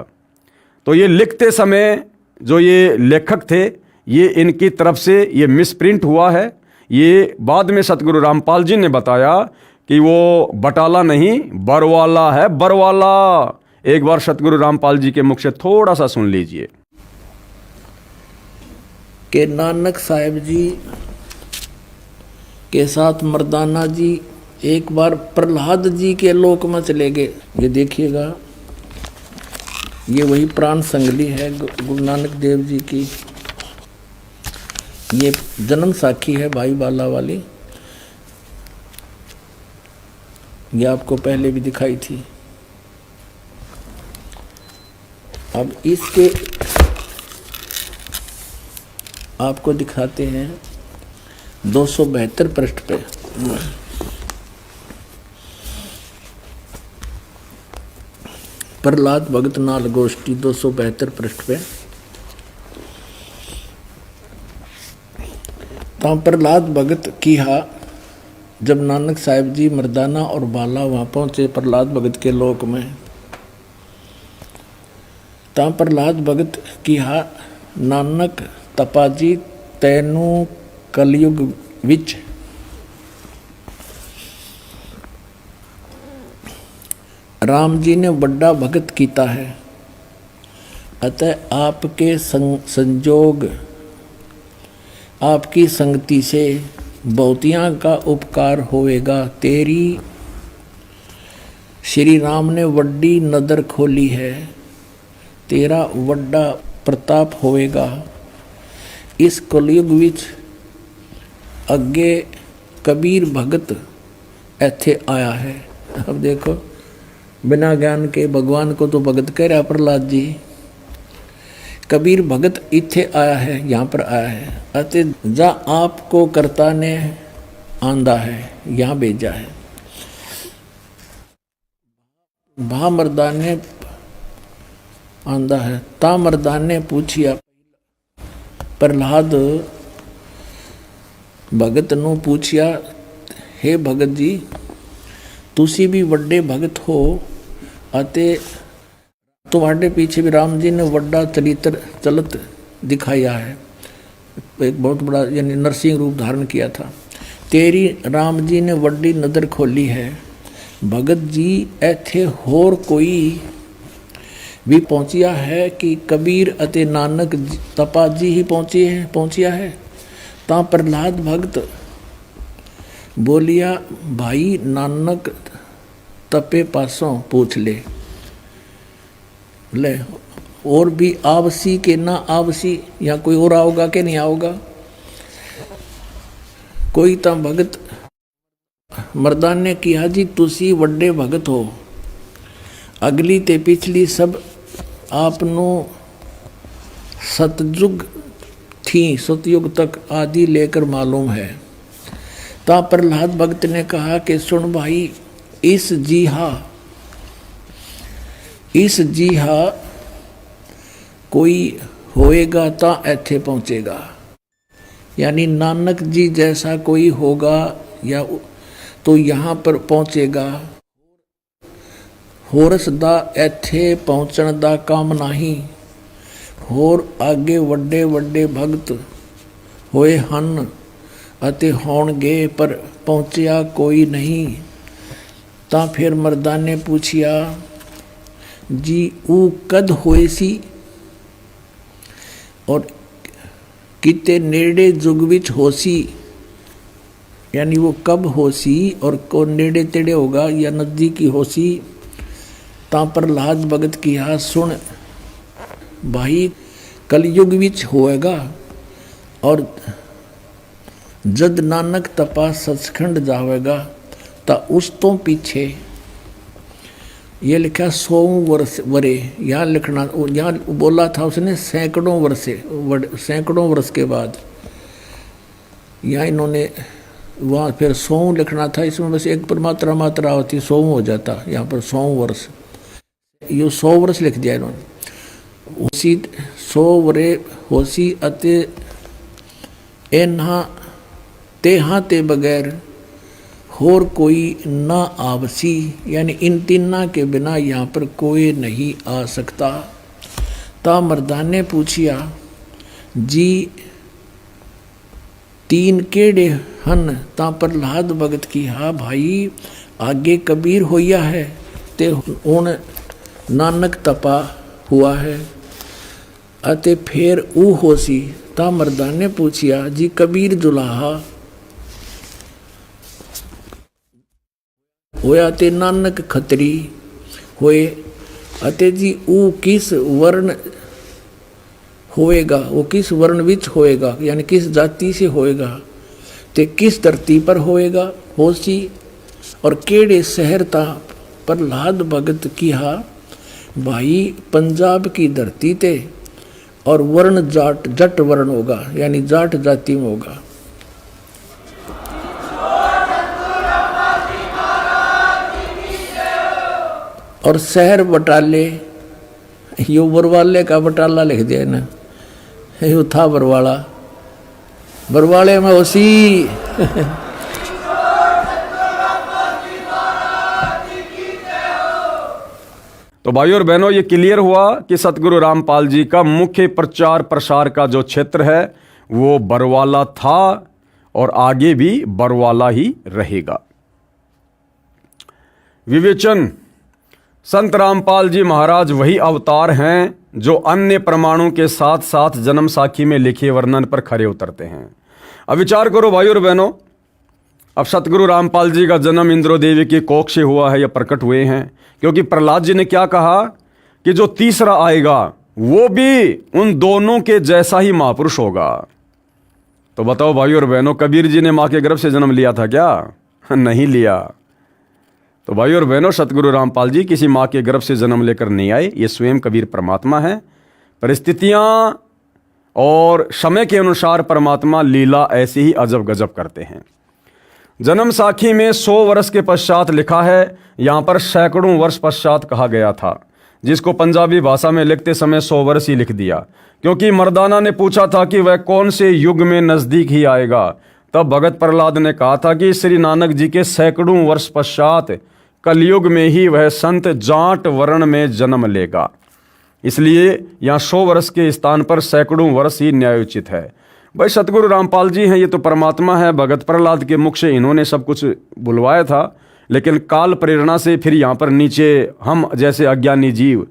तो ये लिखते समय जो ये लेखक थे, ये इनकी तरफ से ये मिसप्रिंट हुआ है। ये बाद में सतगुरु रामपाल जी ने बताया कि वो बटाला नहीं बरवाला है, बरवाला। एक बार सतगुरु रामपाल जी के मुख से थोड़ा सा सुन लीजिए कि नानक साहिब जी के साथ मर्दाना जी एक बार प्रहलाद जी के लोक में चले गए। ये देखिएगा, ये वही प्राण संगली है गुरु नानक देव जी की। ये जन्म साखी है भाई बाला वाली, ये आपको पहले भी दिखाई थी। अब इसके आपको दिखाते हैं 272 पृष्ठ पे। प्रहलाद भगत नाल गोष्ठी 272 पृष्ठ पे। तो प्रहलाद भगत की जब नानक साहिब जी मर्दाना और बाला वहाँ पहुँचे प्रहलाद भगत के लोक में, तो प्रहलाद भगत की नानक तपाजी तैनू कलयुग विच राम जी ने बड़ा भगत कीता है, अतः आपके संजोग आपकी संगति से बहुतियाँ का उपकार होएगा। तेरी श्री राम ने वड्डी नदर खोली है, तेरा वड्डा प्रताप होएगा। इस कलयुग विच अगे कबीर भगत ऐथे आया है। अब देखो, बिना ज्ञान के भगवान को तो भगत कह रहा प्रहलाद जी। कबीर भगत इत्थे आया है, यहाँ पर आया है, अते जा आपको कर्ता ने आंदा है, यहाँ भेजा है। भा मर्दान ने आंदा है, ता मर्दान ने पूछिया। प्रहलाद भगत नू पूछिया, हे भगत जी, तुसी भी वड्डे भगत हो, अते तुम्हारे पीछे भी राम जी ने वड्डा चरित्र चलत दिखाया है, एक बहुत बड़ा यानी नरसिंह रूप धारण किया था। तेरी राम जी ने वड्डी नदर खोली है। भगत जी ऐथे होर कोई भी पहुंचिया है कि कबीर अते नानक तपा जी ही पहुंचिया है। ता प्रहलाद भगत बोलिया भाई नानक तपे पासों पूछ ले और भी आवसी के ना आवसी, या कोई और आओगा कि नहीं आओगा। कोई तो भगत मर्दान ने किया जी तुसी वड्डे भगत हो, अगली ते पिछली सब आपनो सतयुग थी, सतयुग तक आदि लेकर मालूम है। ता प्रहलाद भगत ने कहा कि सुन भाई, इस जीहा कोई होएगा ता ऐथे पहुंचेगा, यानी नानक जी जैसा कोई होगा या तो यहाँ पर पहुंचेगा। होरस दा ऐथे पहुंचण दा काम नहीं, होर आगे वड्डे वड्डे भगत होए हन अते होणगे, पर पहुंचिया कोई नहीं। ता फिर मर्दा ने पूछिया जी ऊ कद होए सी, और किते नेड़े जुग विच होसी, यानी वो कब होसी और को नेड़े तेड़े होगा या नजदीकी होसी। ता प्रहलाद भगत किया सुन भाई, कलयुग विच होएगा, और जद नानक तपा सचखंड जावेगा ता उस तो पीछे ये लिखा 100 वर्ष वरे, यहाँ लिखना, यहाँ बोला था उसने सैकड़ों वर्ष के बाद, यहाँ इन्होंने वहाँ फिर 100 लिखना था, इसमें बस एक पर मात्रा होती 100 हो जाता, यहाँ पर 100 वर्ष, ये 100 वर्ष लिख दिया इन्होंने। उसी 100 वरे होसी अते एन्हा तेहा ते बगैर होर कोई ना आवसी, यानी इन तीना के बिना यहाँ पर कोई नहीं आ सकता। ता मर्दान ने पूछिया जी तीन केड़े हन। ता प्रहलाद भगत की हा भाई, आगे कबीर होया है ते हुण नानक तपा हुआ है, अते फिर ऊ होसी। ता मर्दान ने पूछिया जी कबीर जुलाहा होया ते नानक खत्री होए, अते जी ऊ किस वर्ण होएगा, वो किस वर्ण विच होएगा, यानी किस जाति से होएगा, ते किस धरती पर होएगा होसी, और केड़े शहर ता। प्रहलाद भगत किहा भाई पंजाब की धरती ते, और वर्ण जट वर्ण होगा, यानी जाट जाति में होगा। और शहर बटाले, यो बरवाले का बटाला लिख दिया ना, यो था बरवाला, बरवाले में उसी तो भाइयों और बहनों, ये क्लियर हुआ कि सतगुरु रामपाल जी का मुख्य प्रचार प्रसार का जो क्षेत्र है वो बरवाला था और आगे भी बरवाला ही रहेगा। विवेचन, संत रामपाल जी महाराज वही अवतार हैं जो अन्य प्रमाणों के साथ साथ जन्म साखी में लिखे वर्णन पर खरे उतरते हैं। अब विचार करो भाइयों और बहनों, अब सतगुरु रामपाल जी का जन्म इंद्रो देवी की कोख से हुआ है या प्रकट हुए हैं, क्योंकि प्रहलाद जी ने क्या कहा कि जो तीसरा आएगा वो भी उन दोनों के जैसा ही महापुरुष होगा। तो बताओ भाइयों और बहनों, कबीर जी ने मां के गर्भ से जन्म लिया था क्या? नहीं लिया। तो भाइयों और बहनों, सतगुरु रामपाल जी किसी मां के गर्भ से जन्म लेकर नहीं आए, ये स्वयं कबीर परमात्मा है। परिस्थितियां और समय के अनुसार परमात्मा लीला ऐसे ही अजब गजब करते हैं। जन्म साखी में 100 वर्ष के पश्चात लिखा है, यहां पर सैकड़ों वर्ष पश्चात कहा गया था, जिसको पंजाबी भाषा में लिखते समय 100 वर्ष ही लिख दिया, क्योंकि मर्दाना ने पूछा था कि वह कौन से युग में नजदीक ही आएगा। तब भगत प्रहलाद ने कहा था कि श्री नानक जी के सैकड़ों वर्ष पश्चात कलयुग में ही वह संत जाट वर्ण में जन्म लेगा। इसलिए यहाँ 100 वर्ष के स्थान पर सैकड़ों वर्ष ही न्यायोचित है। भाई सतगुरु रामपाल जी हैं, ये तो परमात्मा है। भगत प्रहलाद के मुख से इन्होंने सब कुछ बुलवाया था, लेकिन काल प्रेरणा से फिर यहाँ पर नीचे हम जैसे अज्ञानी जीव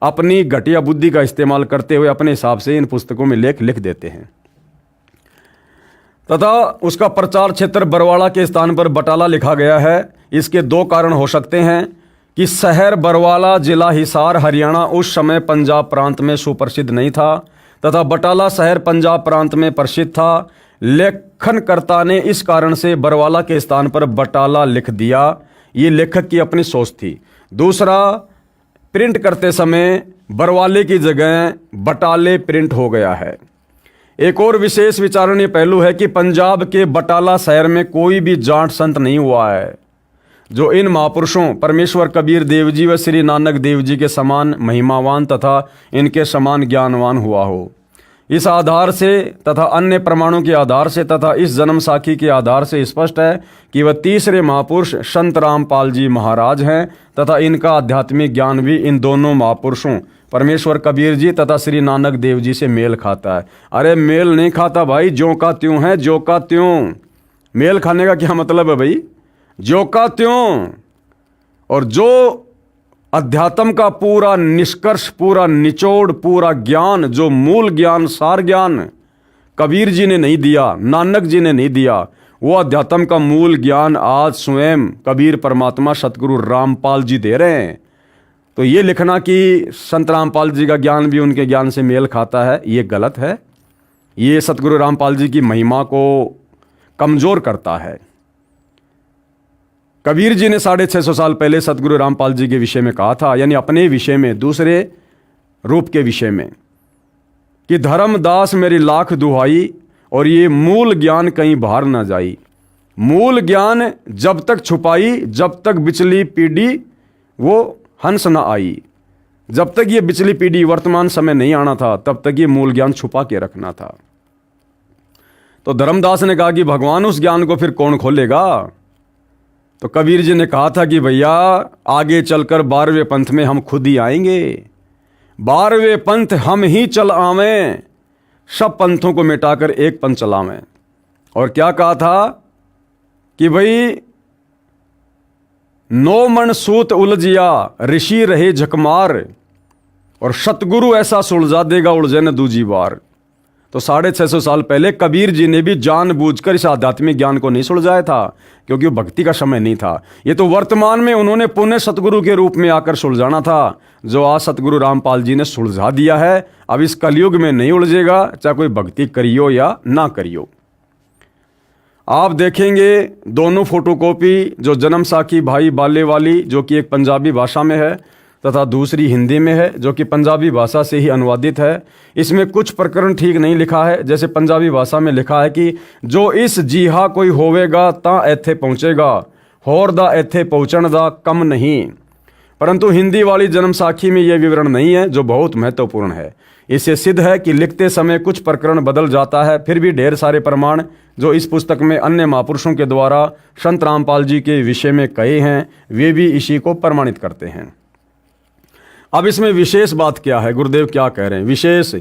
अपनी घटिया बुद्धि का इस्तेमाल करते हुए अपने हिसाब से इन पुस्तकों में लेख लिख देते हैं। तथा उसका प्रचार क्षेत्र बरवाड़ा के स्थान पर बटाला लिखा गया है। इसके दो कारण हो सकते हैं कि शहर बरवाला जिला हिसार हरियाणा उस समय पंजाब प्रांत में सुप्रसिद्ध नहीं था तथा बटाला शहर पंजाब प्रांत में प्रसिद्ध था। लेखनकर्ता ने इस कारण से बरवाला के स्थान पर बटाला लिख दिया। ये लेखक की अपनी सोच थी। दूसरा, प्रिंट करते समय बरवाले की जगह बटाले प्रिंट हो गया है। एक और विशेष विचारणीय पहलू है कि पंजाब के बटाला शहर में कोई भी जाट संत नहीं हुआ है जो इन महापुरुषों परमेश्वर कबीर देव जी व श्री नानक देव जी के समान महिमावान तथा इनके समान ज्ञानवान हुआ हो। इस आधार से तथा अन्य प्रमाणों के आधार से तथा इस जन्म साखी के आधार से स्पष्ट है कि वह तीसरे महापुरुष संत रामपाल जी महाराज हैं तथा इनका आध्यात्मिक ज्ञान भी इन दोनों महापुरुषों परमेश्वर कबीर जी तथा श्री नानक देव जी से मेल खाता है। अरे मेल नहीं खाता भाई, ज्यों का त्यों है, ज्यों का त्यों। मेल खाने का क्या मतलब है भाई? ज्यों का त्यों। और जो अध्यात्म का पूरा निष्कर्ष, पूरा निचोड़, पूरा ज्ञान, जो मूल ज्ञान, सार ज्ञान कबीर जी ने नहीं दिया, नानक जी ने नहीं दिया, वो अध्यात्म का मूल ज्ञान आज स्वयं कबीर परमात्मा सतगुरु रामपाल जी दे रहे हैं। तो ये लिखना कि संत रामपाल जी का ज्ञान भी उनके ज्ञान से मेल खाता है, ये गलत है। ये सतगुरु रामपाल जी की महिमा को कमजोर करता है। कबीर जी ने 650 साल पहले सतगुरु रामपाल जी के विषय में कहा था, यानी अपने विषय में, दूसरे रूप के विषय में, कि धर्मदास मेरी लाख दुहाई और ये मूल ज्ञान कहीं बाहर ना जाई। मूल ज्ञान जब तक छुपाई, जब तक बिचली पीढ़ी वो हंस ना आई। जब तक ये बिचली पीढ़ी वर्तमान समय नहीं आना था, तब तक ये मूल ज्ञान छुपा के रखना था। तो धर्मदास ने कहा कि भगवान उस ज्ञान को फिर कौन खोलेगा? तो कबीर जी ने कहा था कि भैया आगे चलकर 12वें पंथ में हम खुद ही आएंगे, 12वें पंथ हम ही चल आवें, सब पंथों को मिटाकर एक पंथ चलावें। और क्या कहा था कि भाई 9 मन सूत उलझिया ऋषि रहे झकमार और सतगुरु ऐसा सुलझा देगा उलझे न दूजी बार। तो 650 साल पहले कबीर जी ने भी जानबूझकर इस आध्यात्मिक ज्ञान को नहीं सुलझाया था, क्योंकि वो भक्ति का समय नहीं था। ये तो वर्तमान में उन्होंने पुण्य सतगुरु के रूप में आकर सुलझाना था, जो आज सतगुरु रामपाल जी ने सुलझा दिया है। अब इस कलयुग में नहीं उलझेगा, चाहे कोई भक्ति करियो या ना करियो। आप देखेंगे दोनों फोटोकॉपी, जो जन्म साखी भाई बाले वाली, जो कि एक पंजाबी भाषा में है, तथा दूसरी हिंदी में है, जो कि पंजाबी भाषा से ही अनुवादित है। इसमें कुछ प्रकरण ठीक नहीं लिखा है। जैसे पंजाबी भाषा में लिखा है कि जो इस जीहा कोई होवेगा ता एथे पहुँचेगा, होर दा एथे पहुँचण दा कम नहीं। परंतु हिंदी वाली जन्म साखी में यह विवरण नहीं है, जो बहुत महत्वपूर्ण है। इससे सिद्ध है कि लिखते समय कुछ प्रकरण बदल जाता है, फिर भी ढेर सारे प्रमाण जो इस पुस्तक में अन्य महापुरुषों के द्वारा संत रामपाल जी के विषय में कहे हैं, वे भी इसी को प्रमाणित करते हैं। अब इसमें विशेष बात क्या है, गुरुदेव क्या कह रहे हैं? विशेष,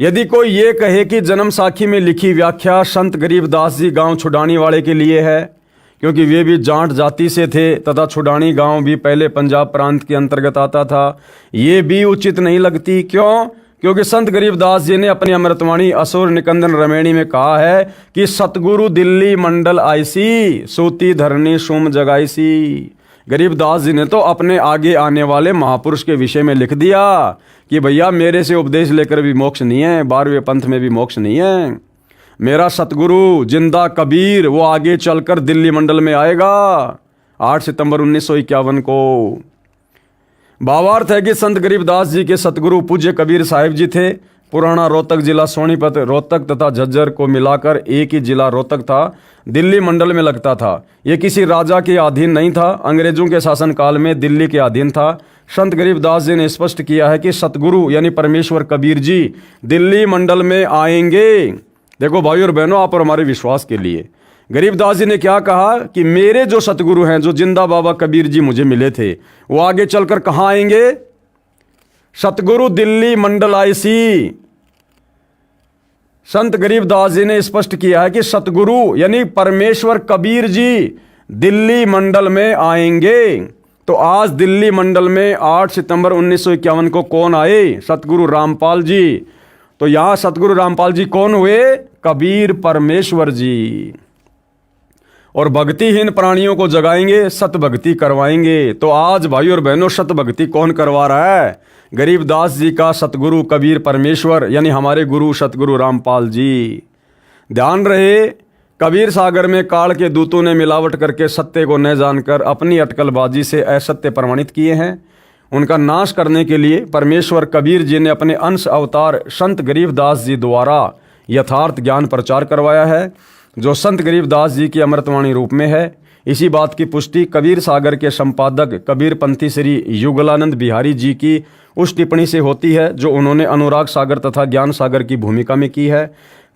यदि कोई ये कहे कि जन्म साखी में लिखी व्याख्या संत गरीबदास जी गांव छुडानी वाले के लिए है, क्योंकि वे भी जाट जाति से थे तथा छुडानी गांव भी पहले पंजाब प्रांत के अंतर्गत आता था, ये भी उचित नहीं लगती। क्यों? क्योंकि संत गरीबदास जी ने अपनी अमृतवाणी असुर निकंदन रमेणी में कहा है कि सतगुरु दिल्ली मंडल आईसी, सूती धरनी सुम जगाईसी। गरीबदास जी ने तो अपने आगे आने वाले महापुरुष के विषय में लिख दिया कि भैया मेरे से उपदेश लेकर भी मोक्ष नहीं है, 12वें पंथ में भी मोक्ष नहीं है। मेरा सतगुरु जिंदा कबीर वो आगे चलकर दिल्ली मंडल में आएगा 8 सितंबर 1951 को। भावार्थ है कि संत गरीबदास जी के सतगुरु पूज्य कबीर साहिब जी थे। पुराना रोहतक जिला सोनीपत, रोहतक तथा झज्जर को मिलाकर एक ही जिला रोहतक था, दिल्ली मंडल में लगता था। ये किसी राजा के अधीन नहीं था, अंग्रेजों के शासनकाल में दिल्ली के अधीन था। संत गरीबदास जी ने स्पष्ट किया है कि सतगुरु यानी परमेश्वर कबीर जी दिल्ली मंडल में आएंगे। देखो भाई और बहनों, आप और हमारे विश्वास के लिए गरीबदास जी ने क्या कहा कि मेरे जो सतगुरु हैं, जो जिंदा बाबा कबीर जी मुझे मिले थे, वो आगे चलकर कहाँ आएंगे? सतगुरु दिल्ली मंडल आईसी। संत गरीबदास जी ने स्पष्ट किया है कि सतगुरु यानी परमेश्वर कबीर जी दिल्ली मंडल में आएंगे। तो आज दिल्ली मंडल में 8 सितंबर 1951 को कौन आए? सतगुरु रामपाल जी। तो यहां सतगुरु रामपाल जी कौन हुए? कबीर परमेश्वर जी। और भक्तिहीन प्राणियों को जगाएंगे, सत भक्ति करवाएंगे। तो आज भाई और बहनों, सत भक्ति कौन करवा रहा है? गरीबदास जी का सतगुरु कबीर परमेश्वर, यानी हमारे गुरु सतगुरु रामपाल जी। ध्यान रहे, कबीर सागर में काल के दूतों ने मिलावट करके सत्य को न जानकर अपनी अटकलबाजी से असत्य प्रमाणित किए हैं। उनका नाश करने के लिए परमेश्वर कबीर जी ने अपने अंश अवतार संत गरीबदास जी द्वारा यथार्थ ज्ञान प्रचार करवाया है, जो संत गरीबदास जी की अमृतवाणी रूप में है। इसी बात की पुष्टि कबीर सागर के संपादक कबीर पंथी श्री युगलानंद बिहारी जी की उस टिप्पणी से होती है जो उन्होंने अनुराग सागर तथा ज्ञान सागर की भूमिका में की है।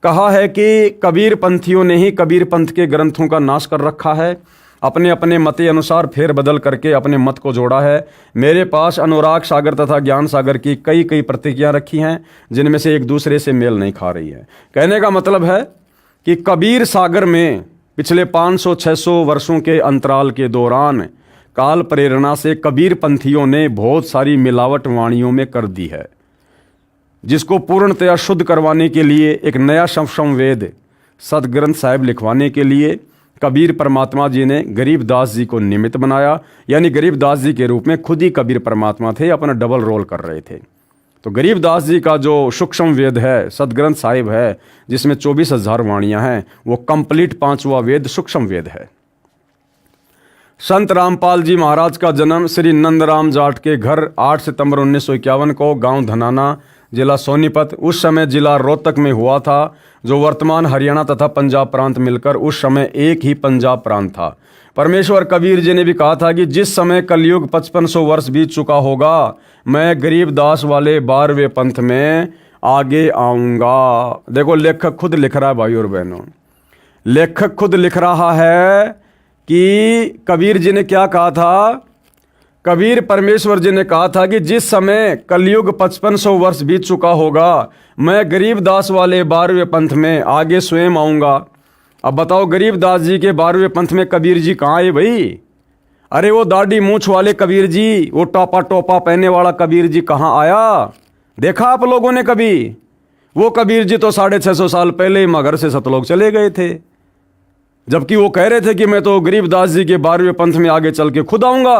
कहा है कि कबीर पंथियों ने ही कबीर पंथ के ग्रंथों का नाश कर रखा है, अपने अपने मत अनुसार फेर बदल करके अपने मत को जोड़ा है। मेरे पास अनुराग सागर तथा ज्ञान सागर की कई प्रतिक्रियाएं रखी हैं, जिनमें से एक दूसरे से मेल नहीं खा रही है। कहने का मतलब है कि कबीर सागर में पिछले 500-600 वर्षों के अंतराल के दौरान काल प्रेरणा से कबीर पंथियों ने बहुत सारी मिलावट वाणियों में कर दी है, जिसको पूर्णतया शुद्ध करवाने के लिए एक नया संवेद सदग्रंथ साहिब लिखवाने के लिए कबीर परमात्मा जी ने गरीबदास जी को निमित्त बनाया। यानी गरीबदास जी के रूप में खुद ही कबीर परमात्मा थे, अपना डबल रोल कर रहे थे। तो गरीबदास जी का जो सूक्ष्म वेद है, सदग्रंथ साहिब है, जिसमें 24,000 वाणियां हैं, वो कंप्लीट 5वां वेद सूक्ष्म वेद है। संत रामपाल जी महाराज का जन्म श्री नंदराम जाट के घर 8 सितंबर 1951 को गांव धनाना, जिला सोनीपत, उस समय जिला रोहतक में हुआ था, जो वर्तमान हरियाणा तथा पंजाब प्रांत मिलकर उस समय एक ही पंजाब प्रांत था। परमेश्वर कबीर जी ने भी कहा था कि जिस समय कलयुग 5500 वर्ष बीत चुका होगा, मैं गरीबदास वाले 12वें पंथ में आगे आऊंगा। देखो, लेखक खुद लिख रहा है भाई और बहनों, लेखक खुद लिख रहा है कि कबीर जी ने क्या कहा था। कबीर परमेश्वर जी ने कहा था कि जिस समय कलयुग 5500 वर्ष बीत चुका होगा, मैं गरीबदास वाले 12वें पंथ में आगे स्वयं आऊंगा। अब बताओ, गरीबदास जी के 12वें पंथ में कबीर जी कहाँ आए भाई? अरे वो दाढ़ी मूछ वाले कबीर जी, वो टोपा पहनने वाला कबीर जी कहाँ आया? देखा आप लोगों ने कभी? वो कबीर जी तो 650 साल पहले ही मगर से सतलोक चले गए थे, जबकि वो कह रहे थे कि मैं तो गरीबदास जी के 12वें पंथ में आगे चल के खुद आऊंगा।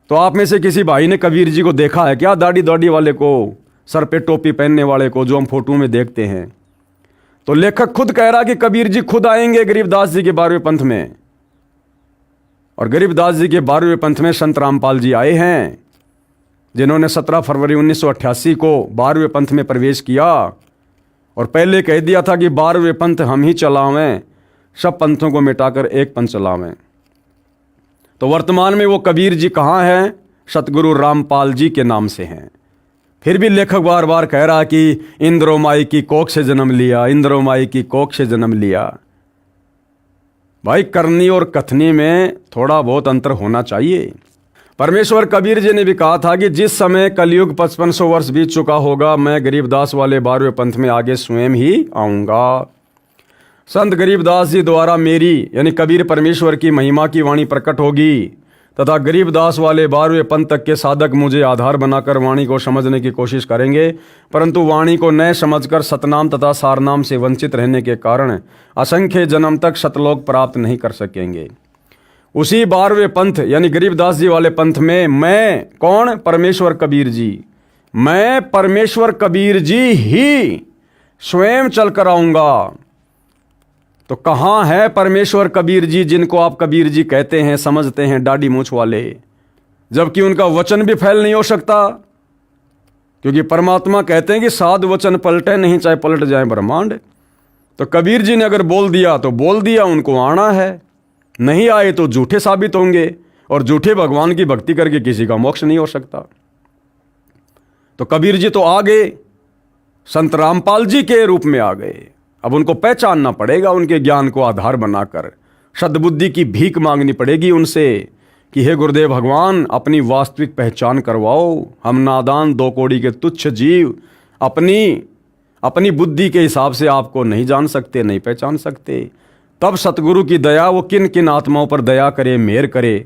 तो आप में से किसी भाई ने कबीर जी को देखा है क्या? दाढ़ी वाले को, सर पे टोपी पहनने वाले को, जो हम फोटो में देखते हैं। तो लेखक खुद कह रहा कि कबीर जी खुद आएंगे गरीबदास जी के 12वें पंथ में। और गरीबदास जी के 12वें पंथ में संत रामपाल जी आए हैं, जिन्होंने 17 फरवरी 1988 को 12वें पंथ में प्रवेश किया और पहले कह दिया था कि 12वें पंथ हम ही चलावें, सब पंथों को मिटाकर एक पंथ चलावें। तो वर्तमान में वो कबीर जी कहाँ हैं? सतगुरु रामपाल जी के नाम से हैं। फिर भी लेखक बार बार कह रहा कि इंद्रोमाई की कोख से जन्म लिया, इंद्रोमाई की कोख से जन्म लिया। भाई, करनी और कथनी में थोड़ा बहुत अंतर होना चाहिए। परमेश्वर कबीर जी ने भी कहा था कि जिस समय कलयुग 5500 वर्ष बीत चुका होगा, मैं गरीबदास वाले 12वें पंथ में आगे स्वयं ही आऊंगा। संत गरीबदास जी द्वारा मेरी यानी कबीर परमेश्वर की महिमा की वाणी प्रकट होगी तथा गरीबदास वाले 12वें पंथ तक के साधक मुझे आधार बनाकर वाणी को समझने की कोशिश करेंगे, परंतु वाणी को न समझकर सतनाम तथा सारनाम से वंचित रहने के कारण असंख्य जन्म तक सतलोक प्राप्त नहीं कर सकेंगे। उसी 12वें पंथ यानी गरीबदास जी वाले पंथ में मैं कौन? परमेश्वर कबीर जी, मैं परमेश्वर कबीर जी ही स्वयं चलकर आऊंगा। तो कहाँ है परमेश्वर कबीर जी, जिनको आप कबीर जी कहते हैं, समझते हैं, दाढ़ी मूछ वाले, जबकि उनका वचन भी फैल नहीं हो सकता? क्योंकि परमात्मा कहते हैं कि साध वचन पलटे नहीं, चाहे पलट जाए ब्रह्मांड। तो कबीर जी ने अगर बोल दिया तो बोल दिया, उनको आना है, नहीं आए तो झूठे साबित होंगे, और झूठे भगवान की भक्ति करके किसी का मोक्ष नहीं हो सकता। तो कबीर जी तो आ गए, संत रामपाल जी के रूप में आ गए। अब उनको पहचानना पड़ेगा, उनके ज्ञान को आधार बनाकर सद्बुद्धि की भीख मांगनी पड़ेगी उनसे कि हे गुरुदेव भगवान, अपनी वास्तविक पहचान करवाओ। हम नादान 2 कौड़ी के तुच्छ जीव अपनी बुद्धि के हिसाब से आपको नहीं जान सकते, नहीं पहचान सकते। तब सतगुरु की दया वो किन किन आत्माओं पर दया करे, मेहर करे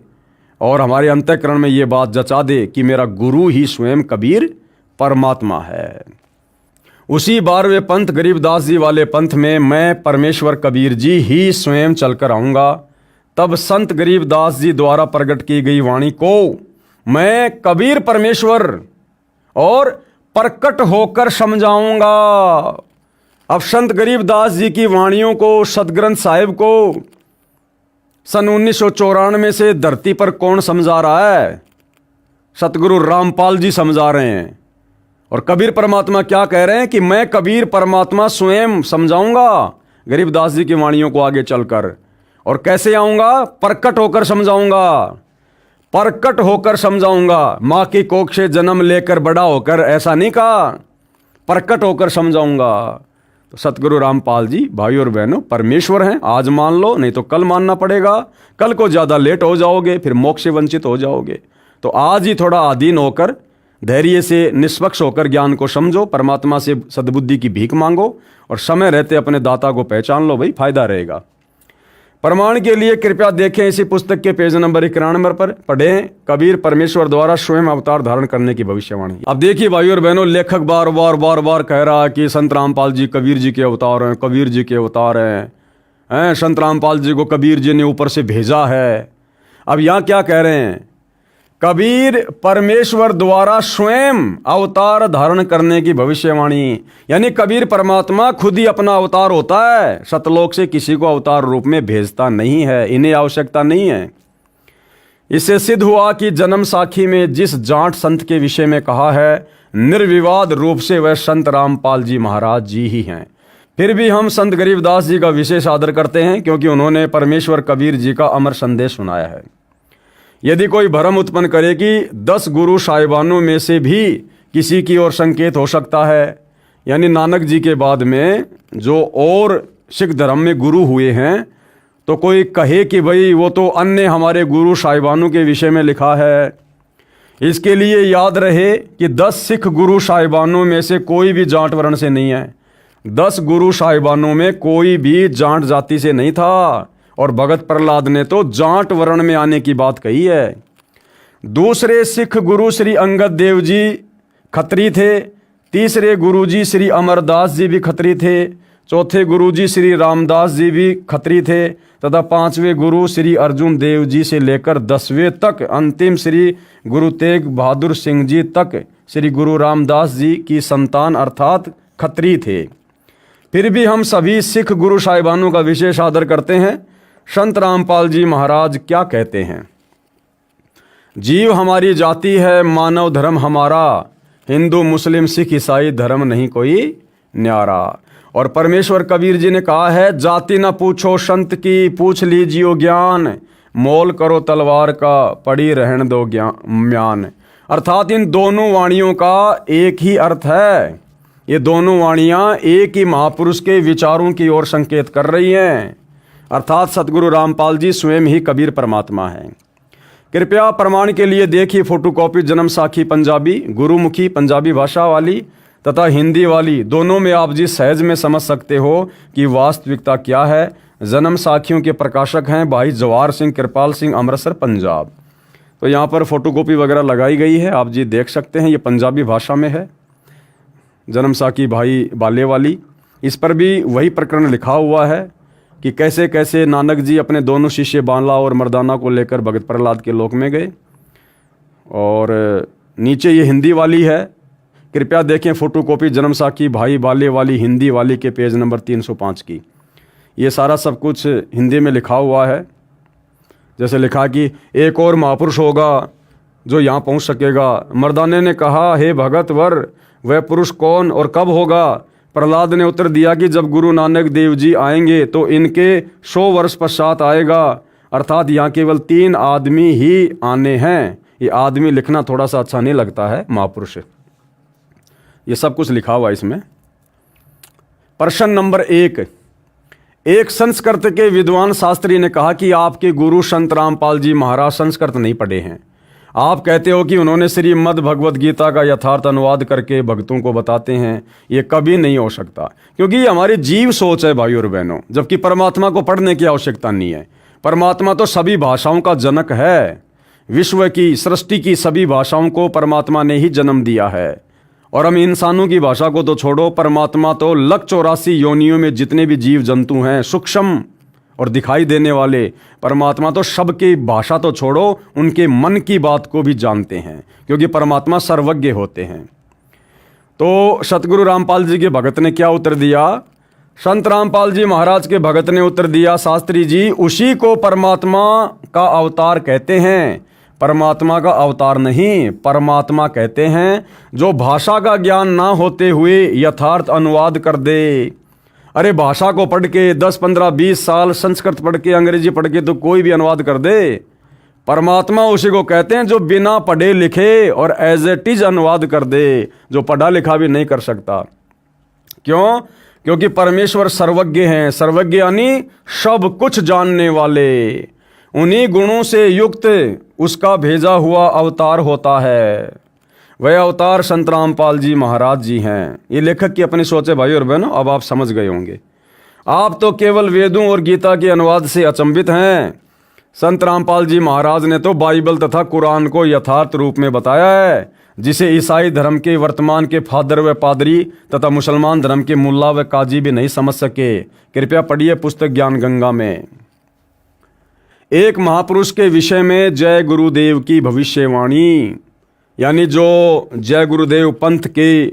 और हमारे अंतःकरण में ये बात जचा दे कि मेरा गुरु ही स्वयं कबीर परमात्मा है। उसी 12वें पंथ गरीबदास जी वाले पंथ में मैं परमेश्वर कबीर जी ही स्वयं चलकर आऊँगा। तब संत गरीबदास जी द्वारा प्रकट की गई वाणी को मैं कबीर परमेश्वर और प्रकट होकर समझाऊंगा। अब संत गरीबदास जी की वाणियों को, सतग्रंथ साहिब को सन 1994 से धरती पर कौन समझा रहा है? सतगुरु रामपाल जी समझा रहे हैं। और कबीर परमात्मा क्या कह रहे हैं कि मैं कबीर परमात्मा स्वयं समझाऊंगा गरीबदास जी की वाणियों को आगे चलकर। और कैसे आऊंगा? प्रकट होकर समझाऊंगा, प्रकट होकर समझाऊंगा। माँ की कोख से जन्म लेकर बड़ा होकर, ऐसा नहीं कहा, प्रकट होकर समझाऊंगा। तो सतगुरु रामपाल जी भाई और बहनों परमेश्वर हैं। आज मान लो, नहीं तो कल मानना पड़ेगा। कल को ज़्यादा लेट हो जाओगे, फिर मोक्ष से वंचित हो जाओगे। तो आज ही थोड़ा अधीन होकर, धैर्य से, निष्पक्ष होकर ज्ञान को समझो, परमात्मा से सद्बुद्धि की भीख मांगो और समय रहते अपने दाता को पहचान लो, भाई फायदा रहेगा। प्रमाण के लिए कृपया देखें इसी पुस्तक के पेज नंबर 91 पर पढ़ें कबीर परमेश्वर द्वारा स्वयं अवतार धारण करने की भविष्यवाणी। अब देखिए भाई और बहनों, लेखक बार बार कह रहा है कि संत रामपाल जी कबीर जी के अवतार हैं, कबीर जी के अवतार हैं, संत रामपाल जी को कबीर जी ने ऊपर से भेजा है। अब यहाँ क्या कह रहे हैं? कबीर परमेश्वर द्वारा स्वयं अवतार धारण करने की भविष्यवाणी, यानी कबीर परमात्मा खुद ही अपना अवतार होता है, सतलोक से किसी को अवतार रूप में भेजता नहीं है, इन्हें आवश्यकता नहीं है। इससे सिद्ध हुआ कि जन्म साखी में जिस जाट संत के विषय में कहा है, निर्विवाद रूप से वह संत रामपाल जी महाराज जी ही हैं। फिर भी हम संत गरीबदास जी का विशेष आदर करते हैं, क्योंकि उन्होंने परमेश्वर कबीर जी का अमर संदेश सुनाया है। यदि कोई भ्रम उत्पन्न करे कि 10 गुरु साहिबानों में से भी किसी की ओर संकेत हो सकता है, यानी नानक जी के बाद में जो और सिख धर्म में गुरु हुए हैं, तो कोई कहे कि भाई वो तो अन्य हमारे गुरु साहिबानों के विषय में लिखा है। इसके लिए याद रहे कि 10 सिख गुरु साहिबानों में से कोई भी जाट वर्ण से नहीं है। 10 गुरु साहिबानों में कोई भी जाट जाति से नहीं था। और भगत प्रहलाद ने तो जाट वर्ण में आने की बात कही है। दूसरे सिख गुरु श्री अंगद देव जी खत्री थे। तीसरे गुरु जी श्री अमरदास जी भी खत्री थे। चौथे गुरु जी श्री रामदास जी भी खत्री थे तथा 5वें गुरु श्री अर्जुन देव जी से लेकर 10वें तक अंतिम श्री गुरु तेग बहादुर सिंह जी तक श्री गुरु रामदास जी की संतान अर्थात खत्री थे। फिर भी हम सभी सिख गुरु साहिबानों का विशेष आदर करते हैं। संत रामपाल जी महाराज क्या कहते हैं? जीव हमारी जाति है, मानव धर्म हमारा, हिंदू मुस्लिम सिख ईसाई धर्म नहीं कोई न्यारा। और परमेश्वर कबीर जी ने कहा है, जाति न पूछो संत की, पूछ लीजियो ज्ञान, मोल करो तलवार का, पड़ी रहन दो म्यान। अर्थात इन दोनों वाणियों का एक ही अर्थ है। ये दोनों वाणियाँ एक ही महापुरुष के विचारों की ओर संकेत कर रही हैं। अर्थात सतगुरु रामपाल जी स्वयं ही कबीर परमात्मा हैं। कृपया प्रमाण के लिए देखिए फोटोकॉपी जन्म साखी पंजाबी, गुरुमुखी पंजाबी भाषा वाली तथा हिंदी वाली, दोनों में आप जी सहज में समझ सकते हो कि वास्तविकता क्या है। जन्म साखियों के प्रकाशक हैं भाई जवाहर सिंह कृपाल सिंह, अमृतसर पंजाब। तो यहाँ पर फोटोकॉपी वगैरह लगाई गई है, आप जी देख सकते हैं। ये पंजाबी भाषा में है, जन्म साखी भाई बाले वाली। इस पर भी वही प्रकरण लिखा हुआ है कि कैसे कैसे नानक जी अपने दोनों शिष्य बांला और मर्दाना को लेकर भगत प्रहलाद के लोक में गए। और नीचे ये हिंदी वाली है, कृपया देखें फोटोकॉपी जन्म साखी भाई बाले वाली हिंदी वाली के पेज नंबर 305 की। ये सारा सब कुछ हिंदी में लिखा हुआ है। जैसे लिखा कि एक और महापुरुष होगा जो यहाँ पहुँच सकेगा। मर्दाने ने कहा, हे भगत वर, वह पुरुष कौन और कब होगा? प्रहलाद ने उत्तर दिया कि जब गुरु नानक देव जी आएंगे तो इनके 100 वर्ष पश्चात आएगा। अर्थात यहाँ केवल 3 आदमी ही आने हैं। ये आदमी लिखना थोड़ा सा अच्छा नहीं लगता है, महापुरुष। ये सब कुछ लिखा हुआ इसमें। प्रश्न नंबर 1, एक संस्कृत के विद्वान शास्त्री ने कहा कि आपके गुरु संत रामपाल जी महाराज संस्कृत नहीं पढ़े हैं। आप कहते हो कि उन्होंने श्रीमद् भगवद गीता का यथार्थ अनुवाद करके भक्तों को बताते हैं। ये कभी नहीं हो सकता, क्योंकि ये हमारी जीव सोच है भाई और बहनों, जबकि परमात्मा को पढ़ने की आवश्यकता नहीं है। परमात्मा तो सभी भाषाओं का जनक है। विश्व की, सृष्टि की सभी भाषाओं को परमात्मा ने ही जन्म दिया है। और हम इंसानों की भाषा को तो छोड़ो, परमात्मा तो 184 योनियों में जितने भी जीव जंतु हैं सूक्ष्म और दिखाई देने वाले, परमात्मा तो सबकी भाषा तो छोड़ो, उनके मन की बात को भी जानते हैं, क्योंकि परमात्मा सर्वज्ञ होते हैं। तो सतगुरु रामपाल जी के भगत ने क्या उत्तर दिया? संत रामपाल जी महाराज के भगत ने उत्तर दिया, शास्त्री जी उसी को परमात्मा का अवतार कहते हैं। परमात्मा का अवतार नहीं, परमात्मा कहते हैं जो भाषा का ज्ञान ना होते हुए यथार्थ अनुवाद कर दे। अरे भाषा को पढ़ के 10, 15, 20 साल संस्कृत पढ़ के, अंग्रेजी पढ़ के तो कोई भी अनुवाद कर दे। परमात्मा उसी को कहते हैं जो बिना पढ़े लिखे और एज इट इज अनुवाद कर दे, जो पढ़ा लिखा भी नहीं कर सकता। क्यों? क्योंकि परमेश्वर सर्वज्ञ हैं। सर्वज्ञ यानी सब कुछ जानने वाले, उन्हीं गुणों से युक्त उसका भेजा हुआ अवतार होता है। वह अवतार संत रामपाल जी महाराज जी हैं। ये लेखक की अपनी सोच है भाई और बहनों, अब आप समझ गए होंगे। आप तो केवल वेदों और गीता के अनुवाद से अचंभित हैं। संत रामपाल जी महाराज ने तो बाइबल तथा कुरान को यथार्थ रूप में बताया है, जिसे ईसाई धर्म के वर्तमान के फादर व पादरी तथा मुसलमान धर्म के मुल्ला व काजी भी नहीं समझ सके। कृपया पढ़िए पुस्तक ज्ञान गंगा में। एक महापुरुष के विषय में जय गुरुदेव की भविष्यवाणी, यानी जो जय गुरुदेव पंथ के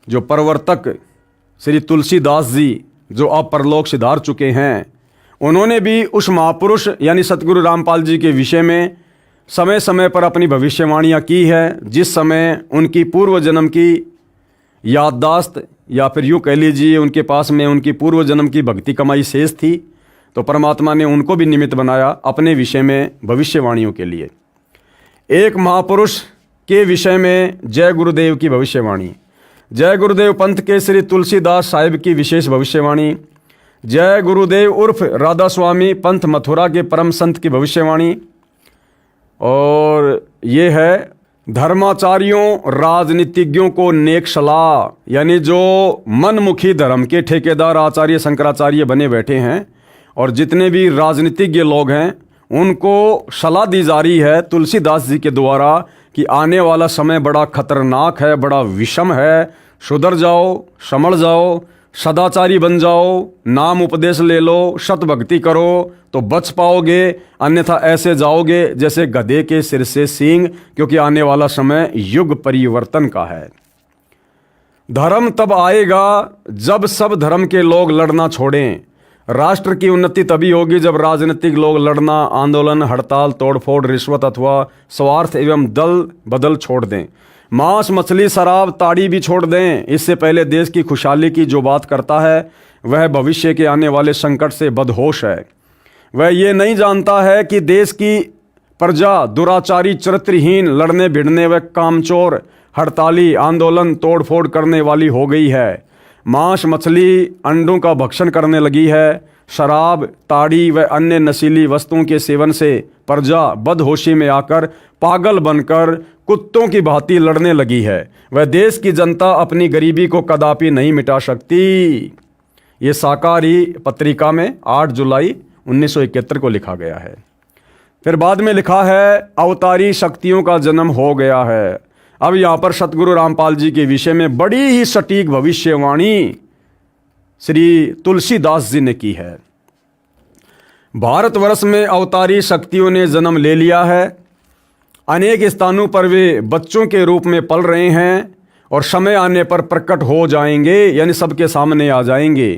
जो प्रवर्तक श्री तुलसीदास जी, जो अब परलोक सिधार चुके हैं, उन्होंने भी उस महापुरुष यानी सतगुरु रामपाल जी के विषय में समय समय पर अपनी भविष्यवाणियाँ की है। जिस समय उनकी पूर्व जन्म की याददाश्त, या फिर यूँ कह लीजिए उनके पास में उनकी पूर्व जन्म की भक्ति कमाई शेष थी, तो परमात्मा ने उनको भी निमित्त बनाया अपने विषय में भविष्यवाणियों के लिए। एक महापुरुष के विषय में जय गुरुदेव की भविष्यवाणी, जय गुरुदेव पंथ के श्री तुलसीदास साहिब की विशेष भविष्यवाणी, जय गुरुदेव उर्फ राधा स्वामी पंथ मथुरा के परम संत की भविष्यवाणी, और ये है धर्माचार्यों राजनीतिज्ञों को नेक सलाह, यानी जो मनमुखी धर्म के ठेकेदार आचार्य शंकराचार्य बने बैठे हैं और जितने भी राजनीतिज्ञ लोग हैं उनको सलाह दी जा रही है तुलसीदास जी के द्वारा कि आने वाला समय बड़ा खतरनाक है, बड़ा विषम है, सुधर जाओ, संभल जाओ, सदाचारी बन जाओ, नाम उपदेश ले लो, सत भक्ति करो तो बच पाओगे, अन्यथा ऐसे जाओगे जैसे गधे के सिर से सींग, क्योंकि आने वाला समय युग परिवर्तन का है। धर्म तब आएगा जब सब धर्म के लोग लड़ना छोड़ें। राष्ट्र की उन्नति तभी होगी जब राजनीतिक लोग लड़ना, आंदोलन, हड़ताल, तोड़फोड़, रिश्वत अथवा स्वार्थ एवं दल बदल छोड़ दें। मांस, मछली, शराब, ताड़ी भी छोड़ दें। इससे पहले देश की खुशहाली की जो बात करता है वह भविष्य के आने वाले संकट से बदहोश है। वह ये नहीं जानता है कि देश की प्रजा दुराचारी, चरित्रहीन, लड़ने भिड़ने व कामचोर, हड़ताली, आंदोलन, तोड़फोड़ करने वाली हो गई है। मांस, मछली, अंडों का भक्षण करने लगी है। शराब, ताड़ी व अन्य नशीली वस्तुओं के सेवन से प्रजा बदहोशी में आकर पागल बनकर कुत्तों की भांति लड़ने लगी है। वह देश की जनता अपनी गरीबी को कदापि नहीं मिटा सकती। ये साकारी पत्रिका में 8 जुलाई 1971 को लिखा गया है। फिर बाद में लिखा है अवतारी शक्तियों का जन्म हो गया है। अब यहाँ पर सतगुरु रामपाल जी के विषय में बड़ी ही सटीक भविष्यवाणी श्री तुलसीदास जी ने की है। भारतवर्ष में अवतारी शक्तियों ने जन्म ले लिया है। अनेक स्थानों पर वे बच्चों के रूप में पल रहे हैं और समय आने पर प्रकट हो जाएंगे, यानी सबके सामने आ जाएंगे।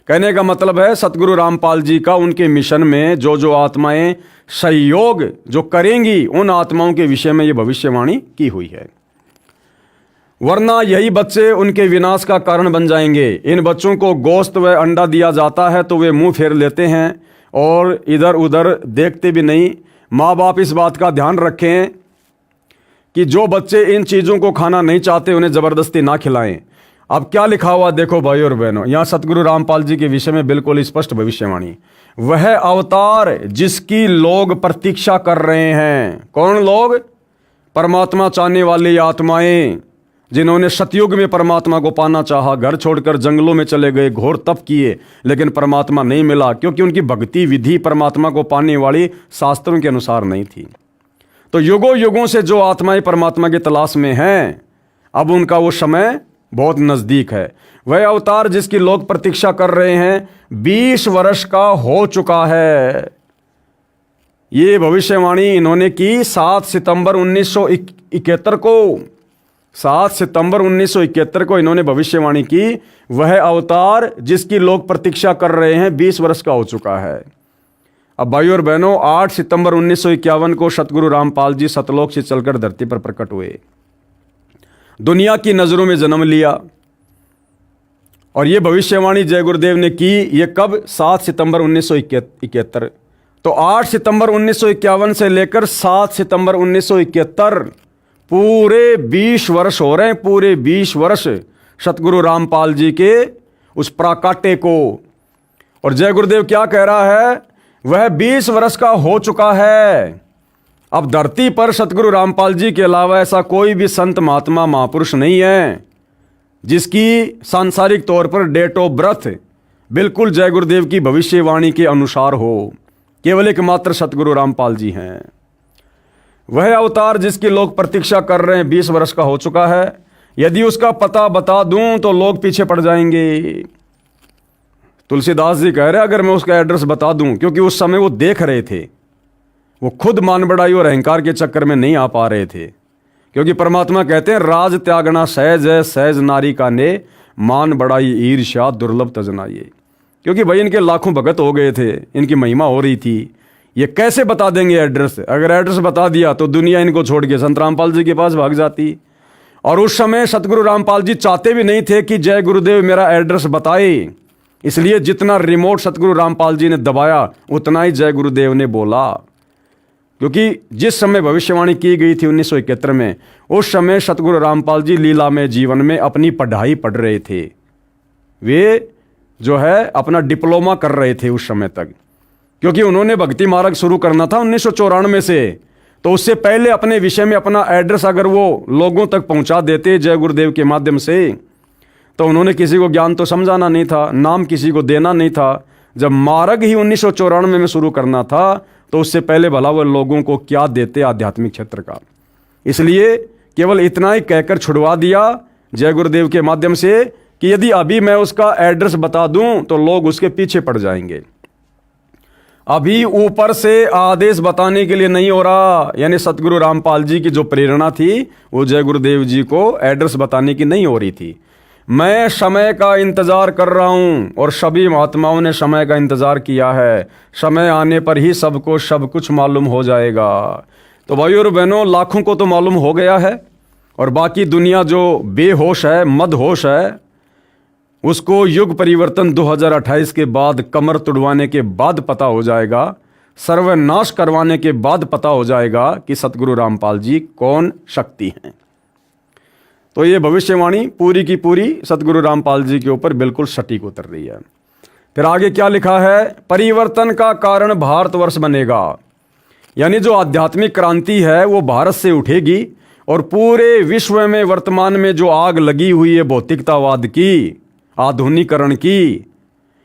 कहने का मतलब है सतगुरु रामपाल जी का उनके मिशन में जो आत्माएं सहयोग जो करेंगी, उन आत्माओं के विषय में ये भविष्यवाणी की हुई है। वरना यही बच्चे उनके विनाश का कारण बन जाएंगे। इन बच्चों को गोश्त व अंडा दिया जाता है तो वे मुंह फेर लेते हैं और इधर उधर देखते भी नहीं। माँ बाप इस बात का ध्यान रखें कि जो बच्चे इन चीज़ों को खाना नहीं चाहते उन्हें ज़बरदस्ती ना खिलाएं। अब क्या लिखा हुआ देखो भाई और बहनों, यहाँ सतगुरु रामपाल जी के विषय में बिल्कुल स्पष्ट भविष्यवाणी। वह अवतार जिसकी लोग प्रतीक्षा कर रहे हैं। कौन लोग? परमात्मा चाहने वाली आत्माएं, जिन्होंने सतयुग में परमात्मा को पाना चाहा, घर छोड़कर जंगलों में चले गए, घोर तप किए, लेकिन परमात्मा नहीं मिला, क्योंकि उनकी भक्ति विधि परमात्मा को पाने वाली शास्त्रों के अनुसार नहीं थी। तो युगों युगों से जो आत्माएं परमात्मा की तलाश में हैं, अब उनका वो समय बहुत नज़दीक है। वह अवतार जिसकी लोग प्रतीक्षा कर रहे हैं 20 वर्ष का हो चुका है। ये भविष्यवाणी इन्होंने की 7 सितंबर 1971 को। 7 सितंबर 1971 को इन्होंने भविष्यवाणी की। वह अवतार जिसकी लोग प्रतीक्षा कर रहे हैं 20 वर्ष का हो चुका है। अब भाइयों और बहनों, 8 सितंबर 1951 को सतगुरु रामपाल जी सतलोक से चलकर धरती पर प्रकट हुए, दुनिया की नज़रों में जन्म लिया। और ये भविष्यवाणी जय गुरुदेव ने की। ये कब? 7 सितंबर 1971। तो 8 सितंबर 1951 से लेकर 7 सितंबर 1971 पूरे 20 वर्ष हो रहे हैं। पूरे 20 वर्ष सतगुरु रामपाल जी के उस प्राकाट्य को। और जय गुरुदेव क्या कह रहा है? वह 20 वर्ष का हो चुका है। अब धरती पर सतगुरु रामपाल जी के अलावा ऐसा कोई भी संत महात्मा महापुरुष नहीं है जिसकी सांसारिक तौर पर डेट ऑफ बर्थ बिल्कुल जय गुरुदेव की भविष्यवाणी के अनुसार हो। केवल एकमात्र सतगुरु रामपाल जी हैं। वह अवतार जिसकी लोग प्रतीक्षा कर रहे हैं 20 वर्ष का हो चुका है। यदि उसका पता बता दूं तो लोग पीछे पड़ जाएंगे। तुलसीदास जी कह रहे हैं अगर मैं उसका एड्रेस बता दूं, क्योंकि उस समय वो देख रहे थे, वो खुद मान बढ़ाई और अहंकार के चक्कर में नहीं आ पा रहे थे। क्योंकि परमात्मा कहते हैं राज त्यागना सहज है, सहज नारी का ने मान बढ़ाई ईर्ष्या दुर्लभ तजनाइए। क्योंकि भाई इनके लाखों भगत हो गए थे, इनकी महिमा हो रही थी। ये कैसे बता देंगे एड्रेस? अगर एड्रेस बता दिया तो दुनिया इनको छोड़ के संत रामपाल जी के पास भाग जाती। और उस समय सतगुरु रामपाल जी चाहते भी नहीं थे कि जय गुरुदेव मेरा एड्रेस बताए। इसलिए जितना रिमोट सतगुरु रामपाल जी ने दबाया उतना ही जय गुरुदेव ने बोला। क्योंकि जिस समय भविष्यवाणी की गई थी 1971 में, उस समय सतगुरु रामपाल जी लीला में जीवन में अपनी पढ़ाई पढ़ रहे थे। वे जो है अपना डिप्लोमा कर रहे थे उस समय तक। क्योंकि उन्होंने भक्ति मार्ग शुरू करना था 1994 से। तो उससे पहले अपने विषय में अपना एड्रेस अगर वो लोगों तक पहुंचा देते जय गुरुदेव के माध्यम से, तो उन्होंने किसी को ज्ञान तो समझाना नहीं था, नाम किसी को देना नहीं था। जब मार्ग ही 1994 में शुरू करना था तो उससे पहले भला वो लोगों को क्या देते आध्यात्मिक क्षेत्र का। इसलिए केवल इतना ही कहकर छुड़वा दिया जय गुरुदेव के माध्यम से कि यदि अभी मैं उसका एड्रेस बता दूं तो लोग उसके पीछे पड़ जाएंगे। अभी ऊपर से आदेश बताने के लिए नहीं हो रहा, यानी सतगुरु रामपाल जी की जो प्रेरणा थी वो जय गुरुदेव जी को एड्रेस बताने की नहीं हो रही थी। मैं समय का इंतजार कर रहा हूं और सभी महात्माओं ने समय का इंतजार किया है। समय आने पर ही सबको सब कुछ मालूम हो जाएगा। तो भाइयों और बहनों, लाखों को तो मालूम हो गया है और बाकी दुनिया जो बेहोश है, मदहोश है, उसको युग परिवर्तन 2028 के बाद, कमर तुड़वाने के बाद पता हो जाएगा, सर्वनाश करवाने के बाद पता हो जाएगा कि सतगुरु रामपाल जी कौन शक्ति हैं। तो ये भविष्यवाणी पूरी की पूरी सतगुरु रामपाल जी के ऊपर बिल्कुल सटीक उतर रही है। फिर आगे क्या लिखा है? परिवर्तन का कारण भारतवर्ष बनेगा। यानी जो आध्यात्मिक क्रांति है वो भारत से उठेगी और पूरे विश्व में वर्तमान में जो आग लगी हुई है भौतिकतावाद की, आधुनिकरण की,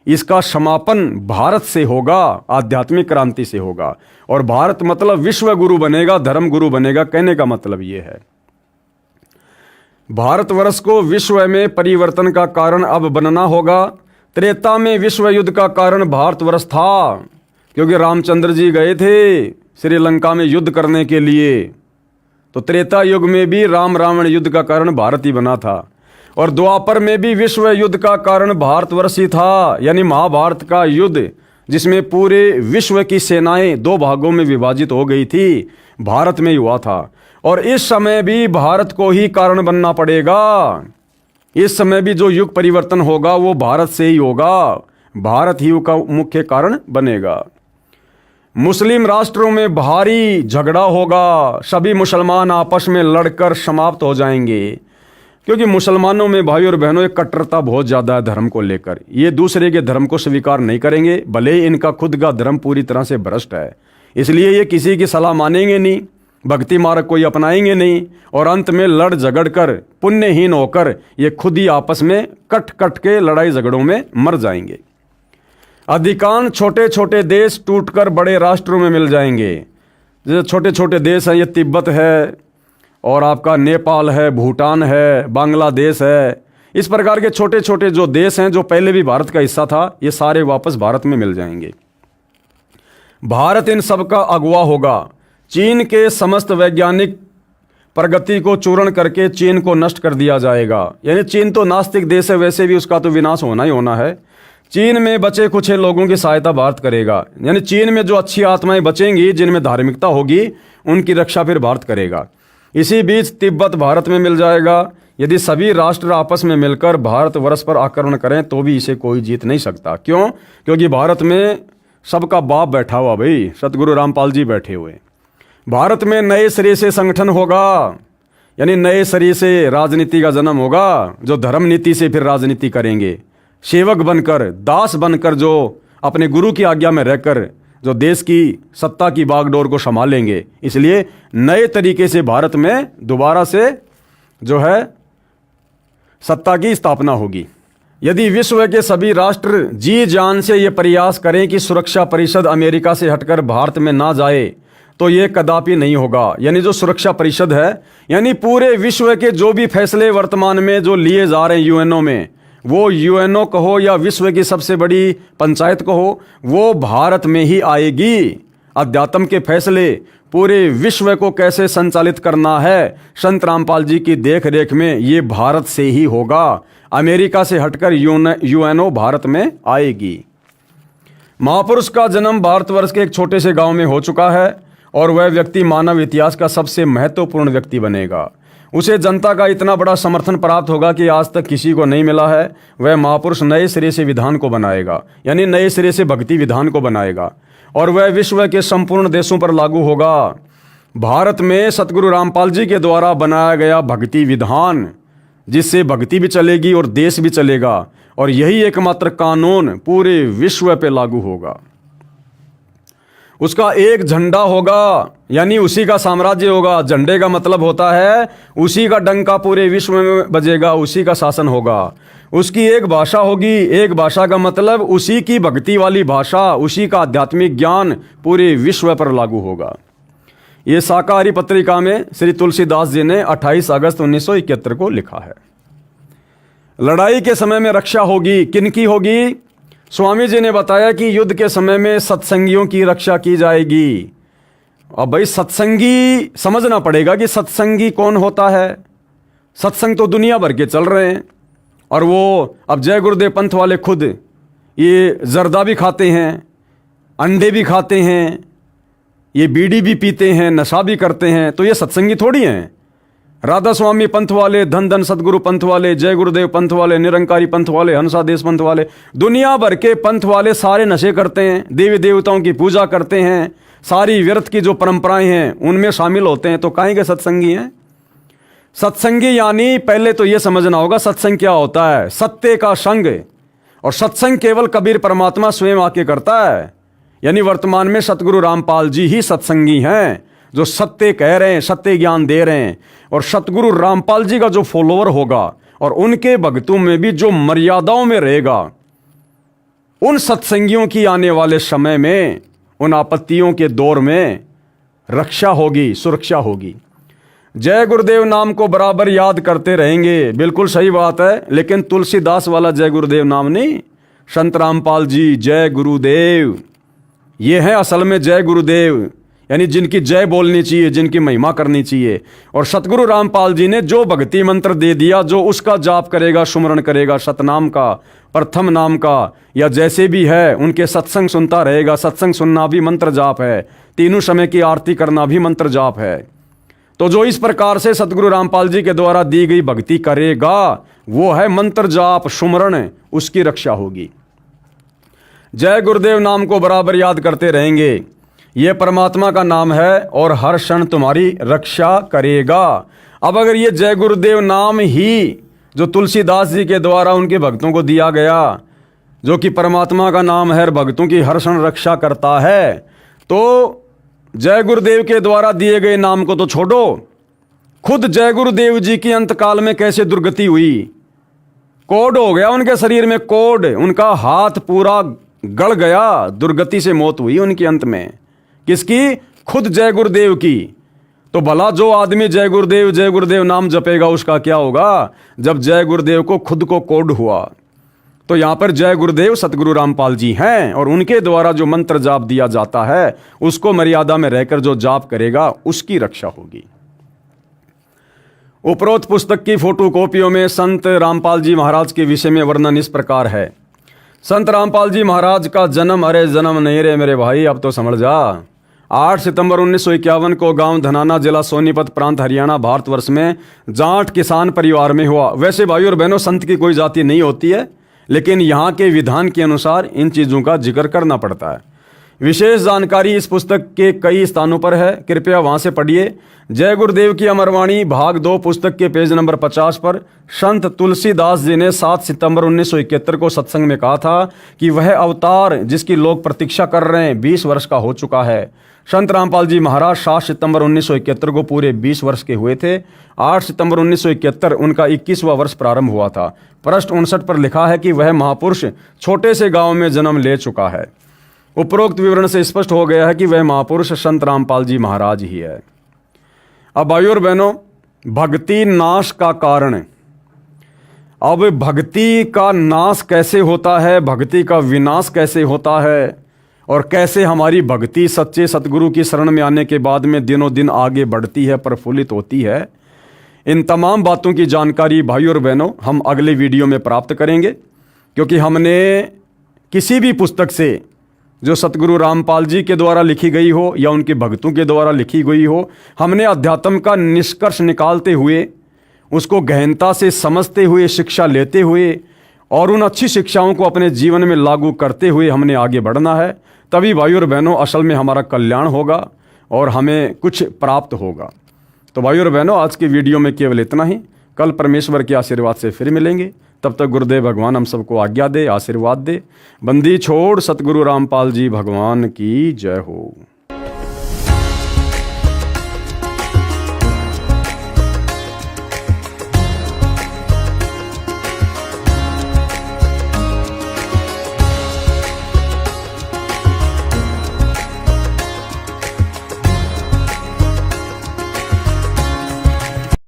इसका समापन भारत से होगा, आध्यात्मिक क्रांति से होगा। और भारत मतलब विश्व गुरु बनेगा, धर्म गुरु बनेगा। कहने का मतलब ये है भारतवर्ष को विश्व में परिवर्तन का कारण अब बनना होगा। त्रेता में विश्व युद्ध का कारण भारतवर्ष था, क्योंकि रामचंद्र जी गए थे श्रीलंका में युद्ध करने के लिए। तो त्रेता युग में भी राम रावण युद्ध का कारण भारत ही बना था। और द्वापर में भी विश्व युद्ध का कारण भारतवर्ष ही था, यानी महाभारत का युद्ध जिसमें पूरे विश्व की सेनाएं 2 भागों में विभाजित हो गई थी, भारत में ही हुआ था। और इस समय भी भारत को ही कारण बनना पड़ेगा। इस समय भी जो युग परिवर्तन होगा वो भारत से ही होगा, भारत ही का मुख्य कारण बनेगा। मुस्लिम राष्ट्रों में भारी झगड़ा होगा, सभी मुसलमान आपस में लड़कर समाप्त हो जाएंगे। क्योंकि मुसलमानों में भाई और बहनों एक कट्टरता बहुत ज़्यादा है धर्म को लेकर। ये दूसरे के धर्म को स्वीकार नहीं करेंगे, भले ही इनका खुद का धर्म पूरी तरह से भ्रष्ट है। इसलिए ये किसी की सलाह मानेंगे नहीं, भक्ति मार्ग कोई अपनाएंगे नहीं, और अंत में लड़ झगड़ कर पुण्यहीन होकर ये खुद ही आपस में कट कट के लड़ाई झगड़ों में मर जाएंगे। अधिकांश छोटे छोटे देश टूटकर बड़े राष्ट्रों में मिल जाएंगे। जैसे छोटे छोटे देश हैं, ये तिब्बत है, और आपका नेपाल है, भूटान है, बांग्लादेश है, इस प्रकार के छोटे छोटे जो देश हैं जो पहले भी भारत का हिस्सा था, ये सारे वापस भारत में मिल जाएंगे। भारत इन सब का अगुवा होगा। चीन के समस्त वैज्ञानिक प्रगति को चूर्ण करके चीन को नष्ट कर दिया जाएगा। यानी चीन तो नास्तिक देश है, वैसे भी उसका तो विनाश होना ही होना है। चीन में बचे कुछ लोगों की सहायता भारत करेगा। यानी चीन में जो अच्छी आत्माएं बचेंगी, जिनमें धार्मिकता होगी, उनकी रक्षा फिर भारत करेगा। इसी बीच तिब्बत भारत में मिल जाएगा। यदि सभी राष्ट्र आपस में मिलकर भारतवर्ष पर आक्रमण करें तो भी इसे कोई जीत नहीं सकता। क्यों? क्योंकि भारत में सबका बाप बैठा हुआ, भाई सतगुरु रामपाल जी बैठे हुए। भारत में नए सिरे से संगठन होगा, यानी नए सिरे से राजनीति का जन्म होगा, जो धर्म नीति से फिर राजनीति करेंगे। सेवक बनकर, दास बनकर, जो अपने गुरु की आज्ञा में रहकर जो देश की सत्ता की बागडोर को संभालेंगे। इसलिए नए तरीके से भारत में दोबारा से जो है सत्ता की स्थापना होगी। यदि विश्व के सभी राष्ट्र जी जान से ये प्रयास करें कि सुरक्षा परिषद अमेरिका से हटकर भारत में ना जाए, तो ये कदापि नहीं होगा। यानी जो सुरक्षा परिषद है, यानी पूरे विश्व के जो भी फैसले वर्तमान में जो लिए जा रहे हैं यूएनओ में, वो यूएनओ कहो या विश्व की सबसे बड़ी पंचायत कहो, वो भारत में ही आएगी। अध्यात्म के फैसले पूरे विश्व को कैसे संचालित करना है, संत रामपाल जी की देख रेख में ये भारत से ही होगा। अमेरिका से हटकर यूएनओ भारत में आएगी। महापुरुष का जन्म भारतवर्ष के एक छोटे से गांव में हो चुका है और वह व्यक्ति मानव इतिहास का सबसे महत्वपूर्ण व्यक्ति बनेगा। उसे जनता का इतना बड़ा समर्थन प्राप्त होगा कि आज तक किसी को नहीं मिला है। वह महापुरुष नए सिरे से विधान को बनाएगा, यानी नए सिरे से भक्ति विधान को बनाएगा, और वह विश्व के संपूर्ण देशों पर लागू होगा। भारत में सतगुरु रामपाल जी के द्वारा बनाया गया भक्ति विधान, जिससे भक्ति भी चलेगी और देश भी चलेगा, और यही एकमात्र कानून पूरे विश्व पे लागू होगा। उसका एक झंडा होगा, यानी उसी का साम्राज्य होगा। झंडे का मतलब होता है उसी का डंका पूरे विश्व में बजेगा, उसी का शासन होगा। उसकी एक भाषा होगी, एक भाषा का मतलब उसी की भक्ति वाली भाषा, उसी का आध्यात्मिक ज्ञान पूरे विश्व पर लागू होगा। ये शाकाहारी पत्रिका में श्री तुलसीदास जी ने 28 अगस्त 1971 को लिखा है। लड़ाई के समय में रक्षा होगी। किनकी होगी? स्वामी जी ने बताया कि युद्ध के समय में सत्संगियों की रक्षा की जाएगी। अब भाई सत्संगी समझना पड़ेगा कि सत्संगी कौन होता है। सत्संग तो दुनिया भर के चल रहे हैं, और वो अब जय गुरुदेव पंथ वाले खुद ये जर्दा भी खाते हैं, अंडे भी खाते हैं, ये बीड़ी भी पीते हैं, नशा भी करते हैं, तो ये सत्संगी थोड़ी हैं। राधा स्वामी पंथ वाले, धन धन सदगुरु पंथ वाले, जय गुरुदेव पंथ वाले, निरंकारी पंथ वाले, हंसादेश पंथ वाले, दुनिया भर के पंथ वाले सारे नशे करते हैं, देवी देवताओं की पूजा करते हैं, सारी व्यर्थ की जो परंपराएं हैं उनमें शामिल होते हैं। तो काहे के सत्संगी हैं? सत्संगी यानी पहले तो ये समझना होगा सत्संग क्या होता है। सत्य का संग, और सत्संग केवल कबीर परमात्मा स्वयं आके करता है। यानी वर्तमान में सतगुरु रामपाल जी ही सत्संगी हैं, जो सत्य कह रहे हैं, सत्य ज्ञान दे रहे हैं। और सतगुरु रामपाल जी का जो फॉलोवर होगा और उनके भक्तों में भी जो मर्यादाओं में रहेगा, उन सत्संगियों की आने वाले समय में, उन आपत्तियों के दौर में रक्षा होगी, सुरक्षा होगी। जय गुरुदेव नाम को बराबर याद करते रहेंगे, बिल्कुल सही बात है, लेकिन तुलसीदास वाला जय गुरुदेव नाम नहीं। संत रामपाल जी जय गुरुदेव, ये है असल में जय गुरुदेव, यानी जिनकी जय बोलनी चाहिए, जिनकी महिमा करनी चाहिए। और सतगुरु रामपाल जी ने जो भक्ति मंत्र दे दिया, जो उसका जाप करेगा, सुमरण करेगा, सतनाम का, प्रथम नाम का, या जैसे भी है, उनके सत्संग सुनता रहेगा। सत्संग सुनना भी मंत्र जाप है, तीनों समय की आरती करना भी मंत्र जाप है। तो जो इस प्रकार से सतगुरु रामपाल जी के द्वारा दी गई भक्ति करेगा, वो है मंत्र जाप सुमरण, उसकी रक्षा होगी। जय गुरुदेव नाम को बराबर याद करते रहेंगे, ये परमात्मा का नाम है और हर क्षण तुम्हारी रक्षा करेगा। अब अगर ये जय गुरुदेव नाम ही जो तुलसीदास जी के द्वारा उनके भक्तों को दिया गया, जो कि परमात्मा का नाम है, भक्तों की हर क्षण रक्षा करता है, तो जय गुरुदेव के द्वारा दिए गए नाम को तो छोड़ो, खुद जय गुरुदेव जी की अंतकाल में कैसे दुर्गति हुई, कोड हो गया उनके शरीर में, कोड, उनका हाथ पूरा गड़ गया, दुर्गति से मौत हुई उनकी अंत में। किसकी? खुद जय गुरुदेव की। तो तो भला जो आदमी जय गुरुदेव नाम जपेगा उसका क्या होगा? जब जय गुरुदेव को खुद को कोड हुआ, तो यहां पर जय गुरुदेव सतगुरु रामपाल जी हैं और उनके द्वारा जो मंत्र जाप दिया जाता है उसको मर्यादा में रहकर जो जाप करेगा उसकी रक्षा होगी। उपरोक्त पुस्तक की फोटोकॉपियों में संत रामपाल जी महाराज के विषय में वर्णन इस प्रकार है। संत रामपाल जी महाराज का जन्म, अरे जन्म नहीं रे मेरे भाई, अब तो समझ जा, 8 सितंबर 1951 को गांव धनाना, जिला सोनीपत, प्रांत हरियाणा, भारतवर्ष में जाट किसान परिवार में हुआ। वैसे भाइयों और बहनों, संत की कोई जाति नहीं होती है, लेकिन यहाँ के विधान के अनुसार इन चीज़ों का जिक्र करना पड़ता है। विशेष जानकारी इस पुस्तक के कई स्थानों पर है, कृपया वहाँ से पढ़िए। जय गुरुदेव की अमरवाणी भाग 2 पुस्तक के पेज नंबर 50 पर संत तुलसीदास जी ने 7 सितंबर 1971 को सत्संग में कहा था कि वह अवतार जिसकी लोग प्रतीक्षा कर रहे हैं 20 वर्ष का हो चुका है। संत रामपाल जी महाराज 7 सितंबर 1971 को पूरे 20 वर्ष के हुए थे। 8 सितंबर 1971 उनका 21वां वर्ष प्रारंभ हुआ था। पृष्ठ 59 पर लिखा है कि वह महापुरुष छोटे से गांव में जन्म ले चुका है। उपरोक्त विवरण से स्पष्ट हो गया है कि वह महापुरुष संत रामपाल जी महाराज ही है। अब भाइयों और बहनों, भक्ति नाश का कारण। अब भक्ति का नाश कैसे होता है, भक्ति का विनाश कैसे होता है, और कैसे हमारी भक्ति सच्चे सतगुरु की शरण में आने के बाद में दिनों दिन आगे बढ़ती है, प्रफुल्लित होती है, इन तमाम बातों की जानकारी भाइयों और बहनों हम अगले वीडियो में प्राप्त करेंगे। क्योंकि हमने किसी भी पुस्तक से जो सतगुरु रामपाल जी के द्वारा लिखी गई हो या उनके भक्तों के द्वारा लिखी गई हो, हमने अध्यात्म का निष्कर्ष निकालते हुए, उसको गहनता से समझते हुए, शिक्षा लेते हुए और उन अच्छी शिक्षाओं को अपने जीवन में लागू करते हुए हमने आगे बढ़ना है। तभी भाइयों और बहनों असल में हमारा कल्याण होगा और हमें कुछ प्राप्त होगा। तो भाइयों और बहनों, आज की वीडियो में केवल इतना ही। कल परमेश्वर के आशीर्वाद से फिर मिलेंगे। तब तक गुरुदेव भगवान हम सबको आज्ञा दे, आशीर्वाद दे। बंदी छोड़ सतगुरु रामपाल जी भगवान की जय हो।